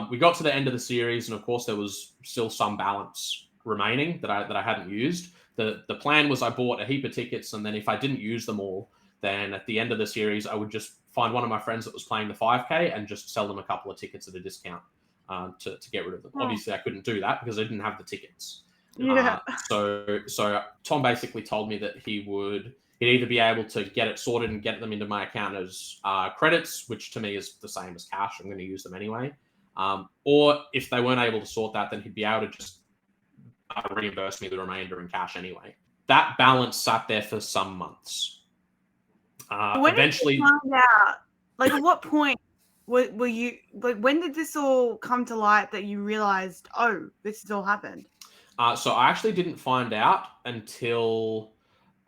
We got to the end of the series, and of course there was still some balance remaining that I hadn't used. The plan was I bought a heap of tickets, and then if I didn't use them all, then at the end of the series I would just find one of my friends that was playing the 5K and just sell them a couple of tickets at a discount to get rid of them. Obviously I couldn't do that because I didn't have the tickets. Yeah. So Tom basically told me that he'd either be able to get it sorted and get them into my account as credits, which to me is the same as cash. I'm going to use them anyway. Or if they weren't able to sort that, then he'd be able to just reimburse me the remainder in cash anyway. That balance sat there for some months. Eventually, did you find out? Like, at what point were you? Like, when did this all come to light that you realized, oh, this has all happened? So I actually didn't find out until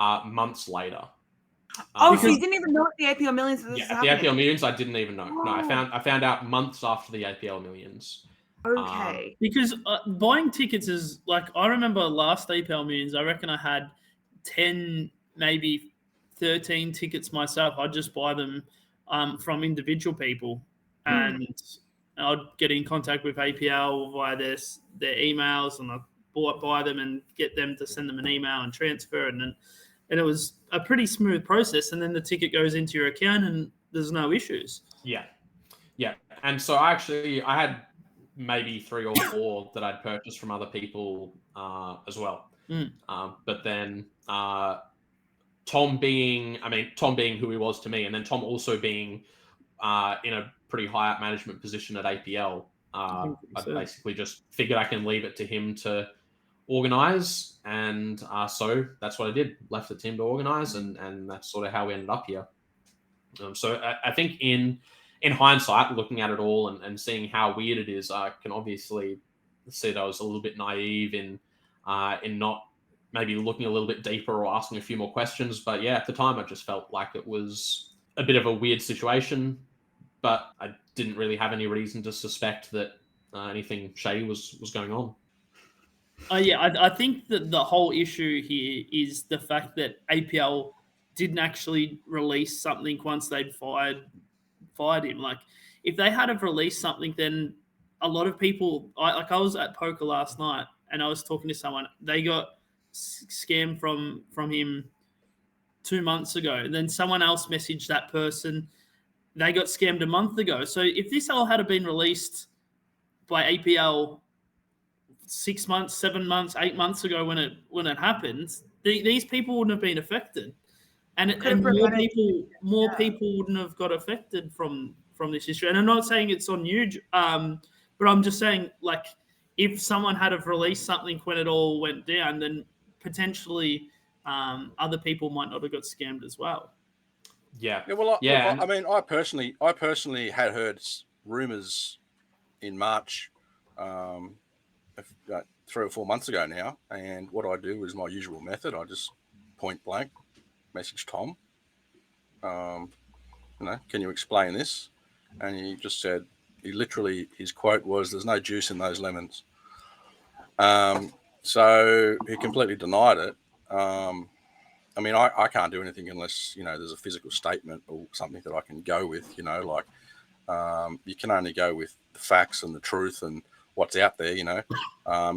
months later. So you didn't even know at the APL Millions that this was the happening? APL Millions, I didn't even know. No, I found out months after the APL Millions. Okay. Because buying tickets is like, I remember last APL Millions, I reckon I had 10, maybe 13 tickets myself. I'd just buy them from individual people, and I'd get in contact with APL via their emails, and I'd buy them and get them to send them an email and transfer it. And it was a pretty smooth process. And then the ticket goes into your account and there's no issues. Yeah. And so I had maybe 3 or 4 that I'd purchased from other people as well. But then Tom being who he was to me, and then Tom also being in a pretty high up management position at APL, I basically just figured I can leave it to him to organize, and so that's what I did. Left it to him to organize, and that's sort of how we ended up here. So I think in hindsight, looking at it all and seeing how weird it is, I can obviously see that I was a little bit naive in not maybe looking a little bit deeper or asking a few more questions. But yeah, at the time, I just felt like it was a bit of a weird situation, but I didn't really have any reason to suspect that anything shady was going on. I think that the whole issue here is the fact that APL didn't actually release something once they'd fired him. Like, if they had have released something, then a lot of people, I was at poker last night and I was talking to someone. They got scammed from him 2 months ago, and then someone else messaged that person. They got scammed a month ago. So if this all had been released by APL 6 months, 7 months, 8 months ago when it happened, these people wouldn't have been affected, and more people wouldn't have got affected from this issue. And I'm not saying it's on you, but I'm just saying, like, if someone had have released something when it all went down, then potentially other people might not have got scammed as well. Yeah. Look, I mean, I personally had heard rumors in March, 3 or 4 months ago now, and what I do is my usual method. I just point blank message Tom. Can you explain this? And he just said, his quote was, "There's no juice in those lemons." So he completely denied it. I mean, I can't do anything unless, there's a physical statement or something that I can go with, you can only go with the facts and the truth and what's out there,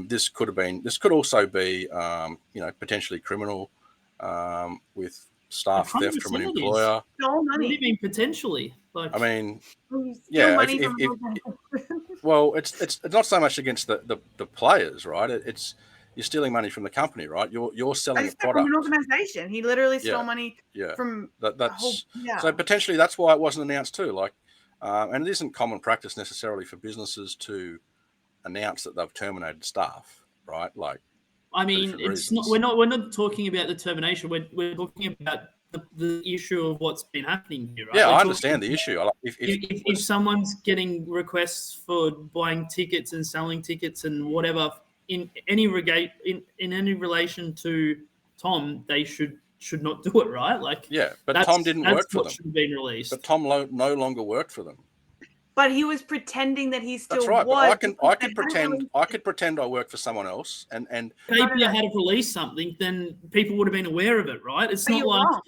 This could also be, potentially criminal, with staff theft from an employer. What do you mean potentially? I mean, yeah. Well, it's not so much against the players, right? You're stealing money from the company, right? You're selling a product. From an organization. He literally stole money from So potentially that's why it wasn't announced too. Like, and it isn't common practice necessarily for businesses to announce that they've terminated staff, right? Like, I mean, it's not. We're not talking about the termination. We're talking about the issue of what's been happening here, right? Yeah, I understand the issue. If someone's getting requests for buying tickets and selling tickets and whatever in any relation to Tom, they should not do it, right? Like, yeah, but Tom didn't work for them. Should have been released. But Tom no longer worked for them. But he was pretending that he still That's right. was. But I could pretend I work for someone else, and if APL had released something, then people would have been aware of it, right? It's not like. Wrong.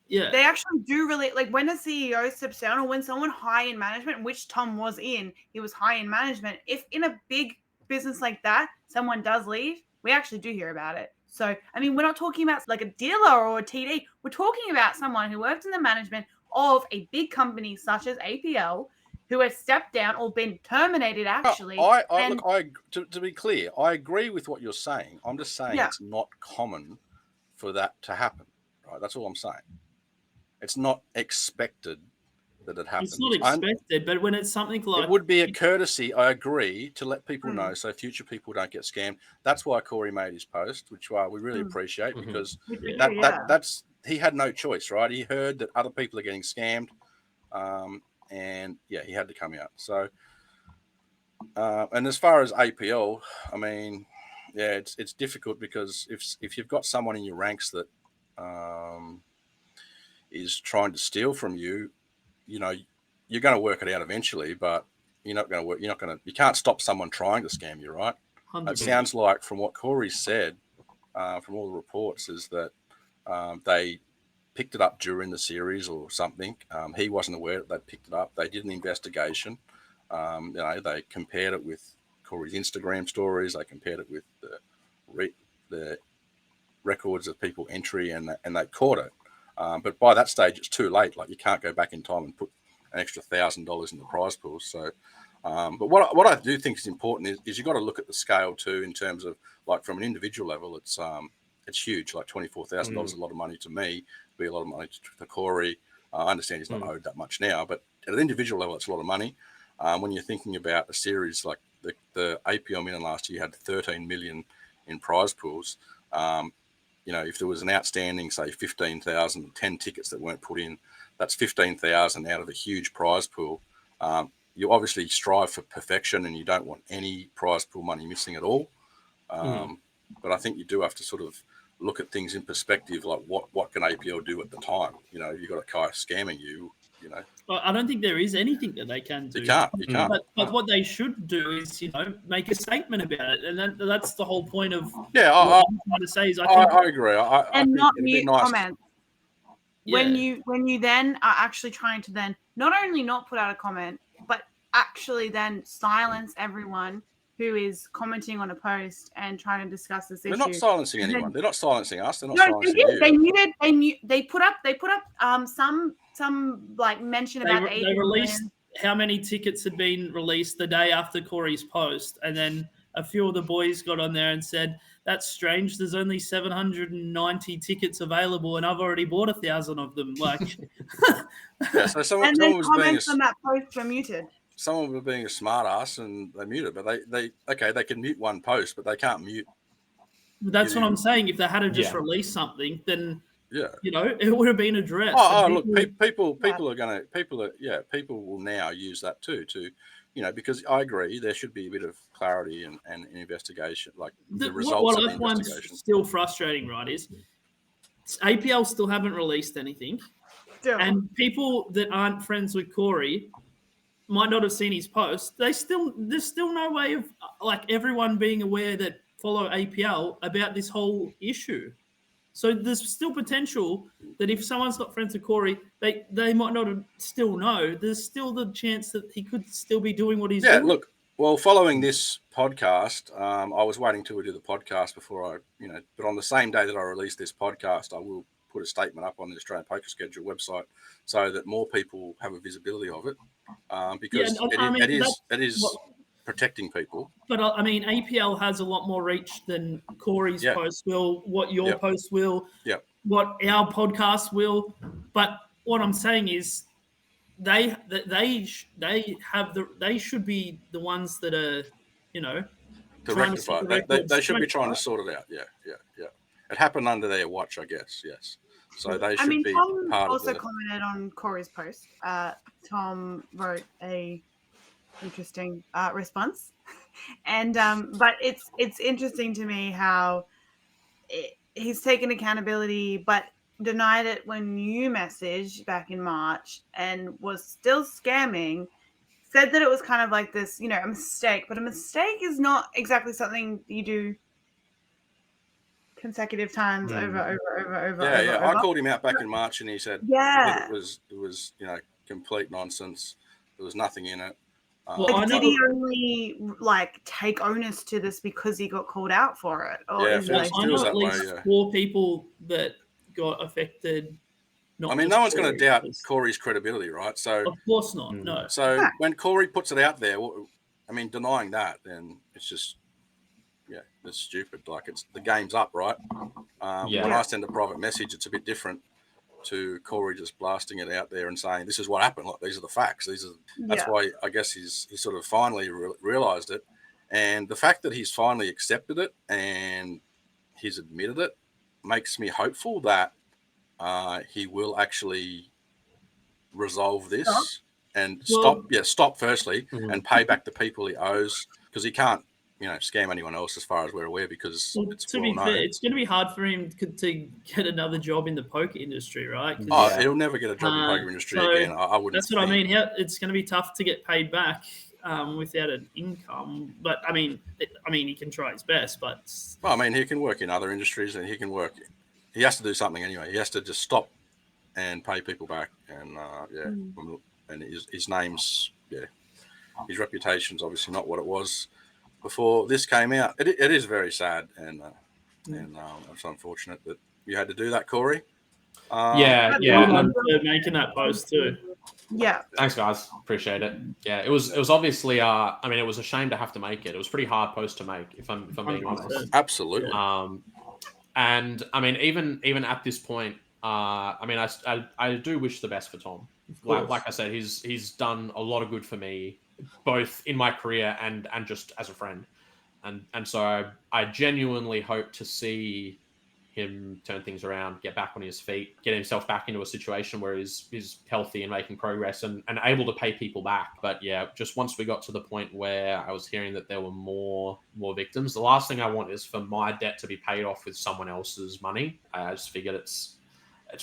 Yeah, they actually do really, like, when a CEO steps down or when someone high in management, which Tom was in, he was high in management. If in a big business like that, someone does leave, we actually do hear about it. So, I mean, we're not talking about like a dealer or a TD. We're talking about someone who worked in the management of a big company such as APL, who has stepped down or been terminated, actually. To be clear, I agree with what you're saying. I'm just saying it's not common for that to happen, right? That's all I'm saying. It's not expected that it happens. It's not expected, but when it's something like... It would be a courtesy, I agree, to let people know so future people don't get scammed. That's why Corey made his post, which we really appreciate, because that's he had no choice, right? He heard that other people are getting scammed, and he had to come out. So, and as far as APL, I mean, it's difficult because if you've got someone in your ranks that is trying to steal from you, you're going to work it out eventually, but you can't stop someone trying to scam you, right? 100%. It sounds like from what Corey said, from all the reports, is that picked it up during the series or something. He wasn't aware that they picked it up. They did an investigation. They compared it with Corey's Instagram stories. They compared it with the records of people entry, and they caught it. But by that stage, it's too late. Like, you can't go back in time and put an extra $1,000 in the prize pool. So, but what I do think is important is you've got to look at the scale too, in terms of, like, from an individual level, it's huge. Like $24,000 is a lot of money to me. Be a lot of money to Corey. I understand he's not owed that much now, but at an individual level, it's a lot of money. When you're thinking about a series like the APL Million last year had 13 million in prize pools. If there was an outstanding, say, 15,000, 10 tickets that weren't put in, that's 15,000 out of a huge prize pool. You obviously strive for perfection, and you don't want any prize pool money missing at all. But I think you do have to sort of look at things in perspective, like what can APL do at the time? You've got a guy scamming you. Well, I don't think there is anything that they can do. You can't. But what they should do is, make a statement about it, and that's the whole point of. Yeah, what I'm trying to say is, I agree. I And think not it'd be mute nice. comments. When you then are actually trying to then not only not put out a comment, but actually then silence everyone who is commenting on a post and trying to discuss this issue. They're not silencing anyone. They're not silencing us. They're not No, silencing they did. you. They put up some like mention about the they released how many tickets had been released the day after Corey's post, and then a few of the boys got on there and said, "That's strange. There's only 790 tickets available, and I've already bought 1,000 of them." Like, so someone was comments on that post were muted. Someone was being a smart ass and they muted, but they can mute one post, but they can't mute. That's what I'm saying. If they had just released something, then it would have been addressed. Look, people will now use that too to, because I agree there should be a bit of clarity and investigation, like the results of the investigation. What I find still frustrating, right, is APL still haven't released anything, and people that aren't friends with Corey might not have seen his post. There's still no way of, like, everyone being aware that follow APL about this whole issue. So there's still potential that if someone's not friends with Corey, they might not still know. There's still the chance that he could still be doing what he's doing. Yeah, look, well, following this podcast, I was waiting till we do the podcast before but on the same day that I release this podcast, I will put a statement up on the Australian Poker Schedule website so that more people have a visibility of it, because it is protecting people. But I mean, APL has a lot more reach than Corey's post will, what your post will, what our podcast will. But what I'm saying is, they should be the ones that are, to rectify. They should be trying to sort it out. Yeah. It happened under their watch, I guess. Yes. So they should be Tom part also of the. commented on Corey's post. Tom wrote a interesting response, and but it's interesting to me how he's taken accountability, but denied it when you messaged back in March and was still scamming. Said that it was kind of like this, a mistake, but a mistake is not exactly something you do consecutive times over. I called him out back in March, and he said, it was complete nonsense. There was nothing in it. Did he only take onus to this because he got called out for it? Or I know at least 4 people that got affected. No one's going to doubt Corey's credibility, right? So of course not. No. So when Corey puts it out there, denying that, then it's just it's stupid. Like, it's the game's up, right? When I send a private message, it's a bit different to Corey just blasting it out there and saying, this is what happened. Like, these are the facts. That's why I guess he's sort of finally realized it. And the fact that he's finally accepted it and he's admitted it makes me hopeful that he will actually resolve this and stop firstly, and pay back the people he owes, because he can't, scam anyone else as far as we're aware, because to be fair, it's going to be hard for him to get another job in the poker industry, right? He'll never get a job in the poker industry again. I wouldn't. That's what I mean. It's going to be tough to get paid back without an income. But I mean, he can try his best. But he can work in other industries, and he can work. He has to do something anyway. He has to just stop and pay people back. And and his name's his reputation's obviously not what it was before this came out. It is very sad, and it's unfortunate that you had to do that, Corey. Yeah. For making that post too. Yeah. Thanks, guys. Appreciate it. Yeah, it was obviously. I mean, it was a shame to have to make it. It was a pretty hard post to make, if I'm being honest. Absolutely. And I mean, even at this point, I mean, I do wish the best for Tom. Like I said, he's done a lot of good for me, both in my career and just as a friend. And so I genuinely hope to see him turn things around, get back on his feet, get himself back into a situation where he's healthy and making progress and able to pay people back. But yeah, just once we got to the point where I was hearing that there were more victims, the last thing I want is for my debt to be paid off with someone else's money. I just figured it's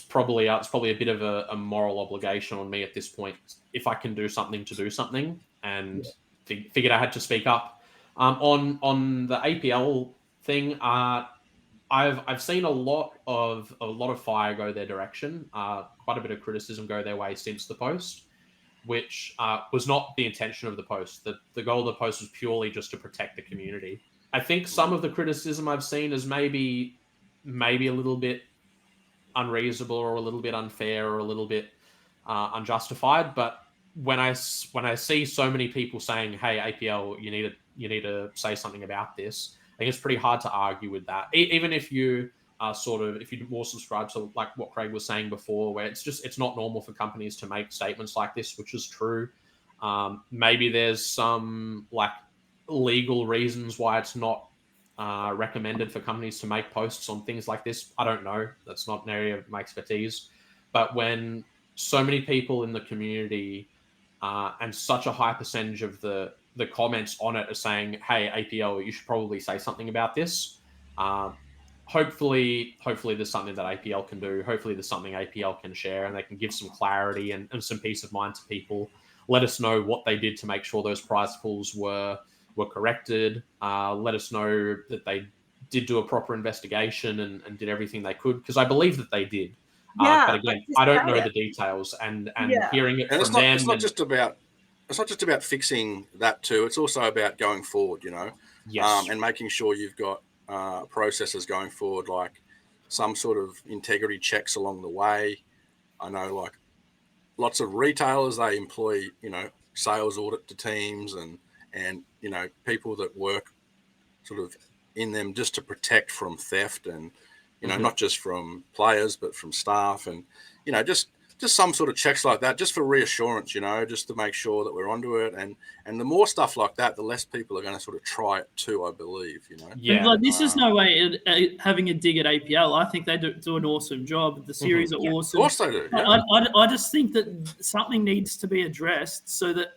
probably a bit of a moral obligation on me at this point, if I can do something to do something, and figured I had to speak up. On the APL thing, I've seen a lot of fire go their direction, quite a bit of criticism go their way since the post, which was not the intention of the post. The goal of the post was purely just to protect the community. I think some of the criticism I've seen is maybe a little bit unreasonable or a little bit unfair or a little bit unjustified. But when I see so many people saying, "Hey, APL, you need to say something about this," I think it's pretty hard to argue with that. Even if you are if you more subscribe to like what Craig was saying before, where it's not normal for companies to make statements like this, which is true. Maybe there's some like legal reasons why it's not recommended for companies to make posts on things like this. I don't know. That's not an area of my expertise. But when so many people in the community and such a high percentage of the comments on it are saying, "Hey, APL, you should probably say something about this." Hopefully there's something that APL can do. Hopefully there's something APL can share and they can give some clarity and some peace of mind to people. Let us know what they did to make sure those prize pools were corrected. Let us know that they did do a proper investigation and did everything they could, because I believe that they did. But again, I don't know the details, and hearing it from them. It's not just about fixing that too. It's also about going forward, Yes. and making sure you've got processes going forward, like some sort of integrity checks along the way. I know, like lots of retailers, they employ, sales audit to teams and people that work sort of in them just to protect from theft and, not just from players, but from staff and, just some sort of checks like that, just for reassurance, just to make sure that we're onto it. And the more stuff like that, the less people are going to sort of try it too, I believe, Yeah. Like, this is no way having a dig at APL. I think they do an awesome job. The series are awesome. Of course they do. Yeah. I just think that something needs to be addressed so that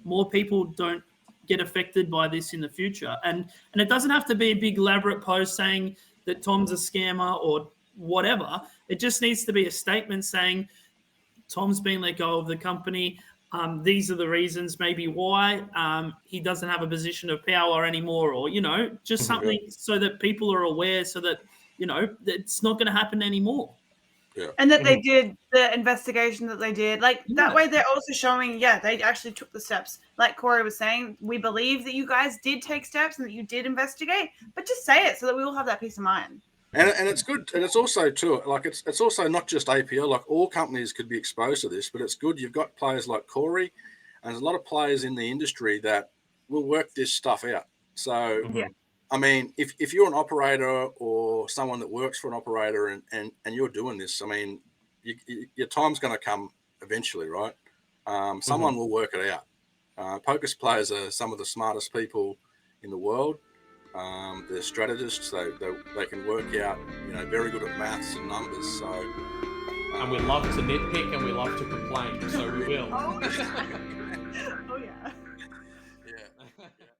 more people don't get affected by this in the future. And it doesn't have to be a big elaborate post saying that Tom's a scammer or whatever. It just needs to be a statement saying Tom's been let go of the company. These are the reasons maybe why he doesn't have a position of power anymore, or, just something so that people are aware, so that, it's not going to happen anymore. Yeah. And that they did the investigation that they did. Like, that way they're also showing, they actually took the steps. Like Corey was saying, we believe that you guys did take steps and that you did investigate, but just say it so that we all have that peace of mind. And it's good. And it's also, too, like it's also not just APL. Like, all companies could be exposed to this, but it's good. You've got players like Corey, and there's a lot of players in the industry that will work this stuff out. So, I mean, if you're an operator or someone that works for an operator and you're doing this, I mean, your time's going to come eventually, right? Someone will work it out. Poker players are some of the smartest people in the world. They're strategists. They can work out, very good at maths and numbers. So, and we love to nitpick and we love to complain, so we will. Oh yeah.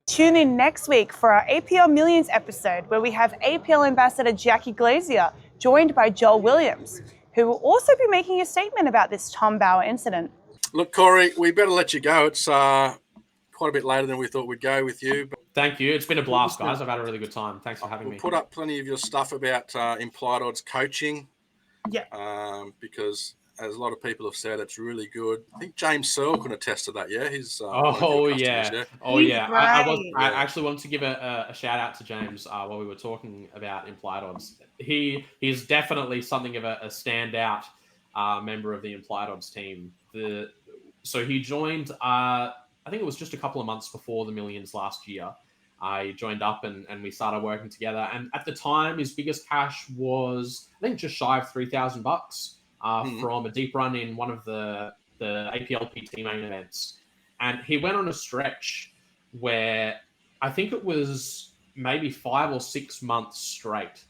Tune in next week for our APL Millions episode, where we have APL Ambassador Jackie Glazier, joined by Joel Williams, who will also be making a statement about this Tom Bauer incident. Look, Corey, we better let you go. It's quite a bit later than we thought we'd go with you. But thank you. It's been a blast, guys. I've had a really good time. Thanks for having me. Put up plenty of your stuff about Implied Odds coaching. Yeah. Because as a lot of people have said, it's really good. I think James Searle can attest to that. Yeah, he's Oh yeah. He's I actually wanted to give a shout out to James while we were talking about implied odds. He's definitely something of a standout member of the implied odds team. So he joined. I think it was just a couple of months before the Millions last year. He joined up and we started working together. And at the time, his biggest cash was, I think, just shy of $3,000 from a deep run in one of the APL PT main events. And he went on a stretch where I think it was maybe 5 or 6 months straight.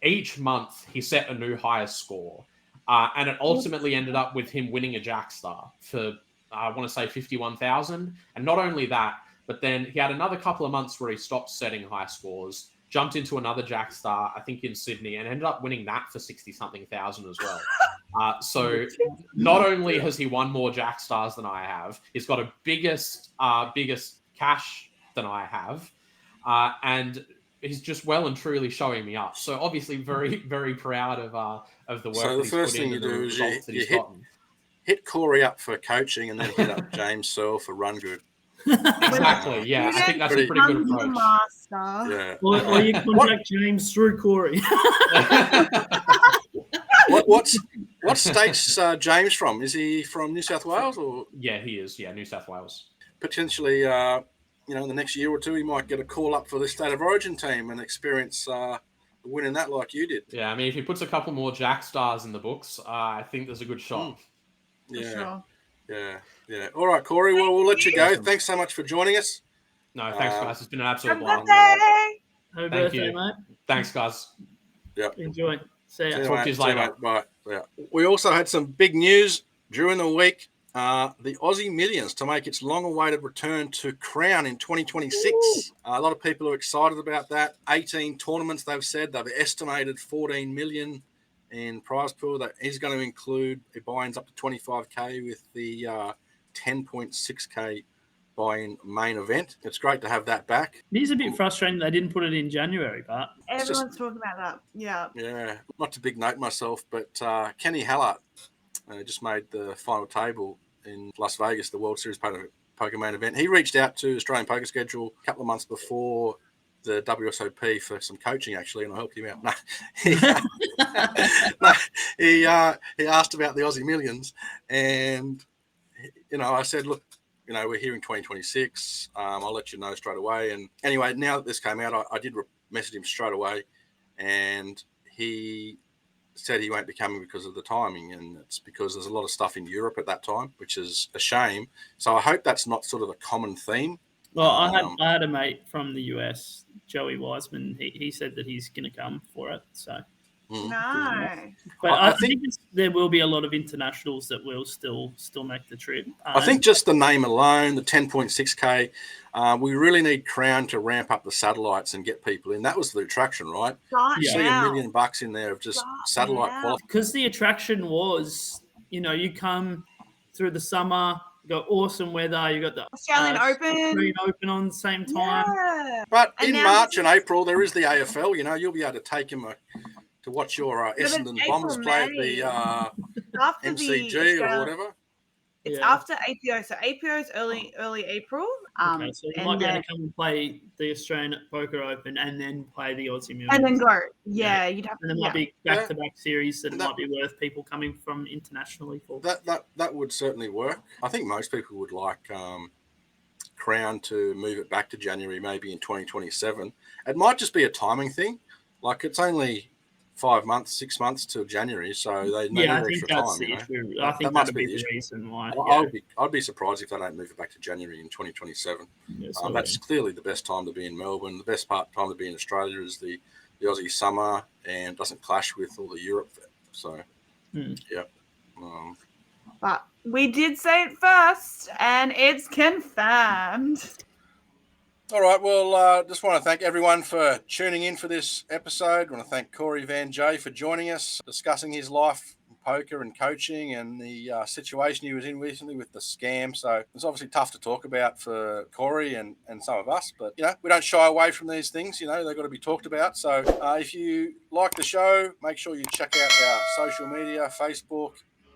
Each month, he set a new highest score. And it ultimately ended up with him winning a Jackstar for, I want to say, 51,000. And not only that, but then he had another couple of months where he stopped setting high scores, jumped into another Jackstar, I think in Sydney, and ended up winning that for 60-something thousand as well. So not only has he won more Jackstars than I have, he's got a biggest cash than I have, and he's just well and truly showing me up. So obviously very, very proud of the work that he's put in and the results that he's gotten. Hit Corey up for coaching and then hit up James Searle for run good. Exactly. Yeah, I think that's a pretty good approach. Yeah. Or you contact James through Corey. What state's James from? Is he from New South Wales or? Yeah, he is. Yeah, New South Wales. Potentially, in the next year or two, he might get a call up for the State of Origin team and experience winning that like you did. Yeah, I mean, if he puts a couple more Jackstars in the books, I think there's a good shot. Yeah. Yeah. All right, Corey. Well, we'll let you go. Thanks so much for joining us. No, thanks, guys. It's been an absolute Happy blast. Happy Thank birthday, you. mate. Thanks, guys. Yeah. Enjoy. See ya. Talk to you later. Bye. Yeah. We also had some big news during the week. The Aussie Millions to make its long-awaited return to Crown in 2026. A lot of people are excited about that. 18 tournaments, they've said. They've estimated 14 million in prize pool. That is going to include buy-ins up to 25k with the 10.6k buy-in main event. It's great to have that back. It is a bit frustrating they didn't put it in January, but Everyone's talking about that. Yeah. Yeah. Not to big note myself, but Kenny Hallart just made the final table in Las Vegas, the World Series Poker main event. He reached out to Australian Poker Schedule a couple of months before the WSOP for some coaching, actually, and I helped him out. He asked about the Aussie Millions, and I said, look, we're here in 2026. I'll let you know straight away. And anyway, now that this came out, I did message him straight away, and he said he won't be coming because of the timing, and it's because there's a lot of stuff in Europe at that time, which is a shame. So I hope that's not sort of a common theme. Well, I had a mate from the US, Joey Wiseman. He said that he's going to come for it. So Nice. But I think there will be a lot of internationals that will still make the trip. I think just the name alone, the 10.6K, we really need Crown to ramp up the satellites and get people in. That was the attraction, right? You see $1 million in there of just satellite quality. Because the attraction was, you come through the summer, you got awesome weather, you got the Australian Open on the same time. Yeah. But in March and April, there is the AFL. You'll be able to take them to watch your Essendon Bombers play at the MCG or whatever. It's after APO. So APO is early April. Okay, so you might be able to come and play the Australian Poker Open and then play the Aussie Millions. And then go. Yeah, you'd have to. And there might be back-to-back series that might be worth people coming from internationally for. That would certainly work. I think most people would like Crown to move it back to January, maybe in 2027. It might just be a timing thing. Like it's only 5 months, 6 months till January, so they need extra time. I think that must be the reason why. I'd be surprised if they don't move it back to January in 2027. That's clearly the best time to be in Melbourne. The best time to be in Australia is the Aussie summer, and doesn't clash with all the Europe. So, But we did say it first, and it's confirmed. All right, well, just want to thank everyone for tuning in for this episode. I want to thank Corey Van Jay for joining us, discussing his life in poker and coaching and the situation he was in recently with the scam. So it's obviously tough to talk about for Corey and some of us, but, we don't shy away from these things. They've got to be talked about. So if you like the show, make sure you check out our social media, Facebook,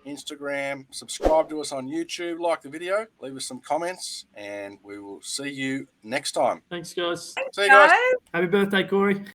Instagram, subscribe to us on YouTube, like the video, leave us some comments, and we will see you next time. Thanks, guys. See you guys. Guys. Happy birthday, Corey.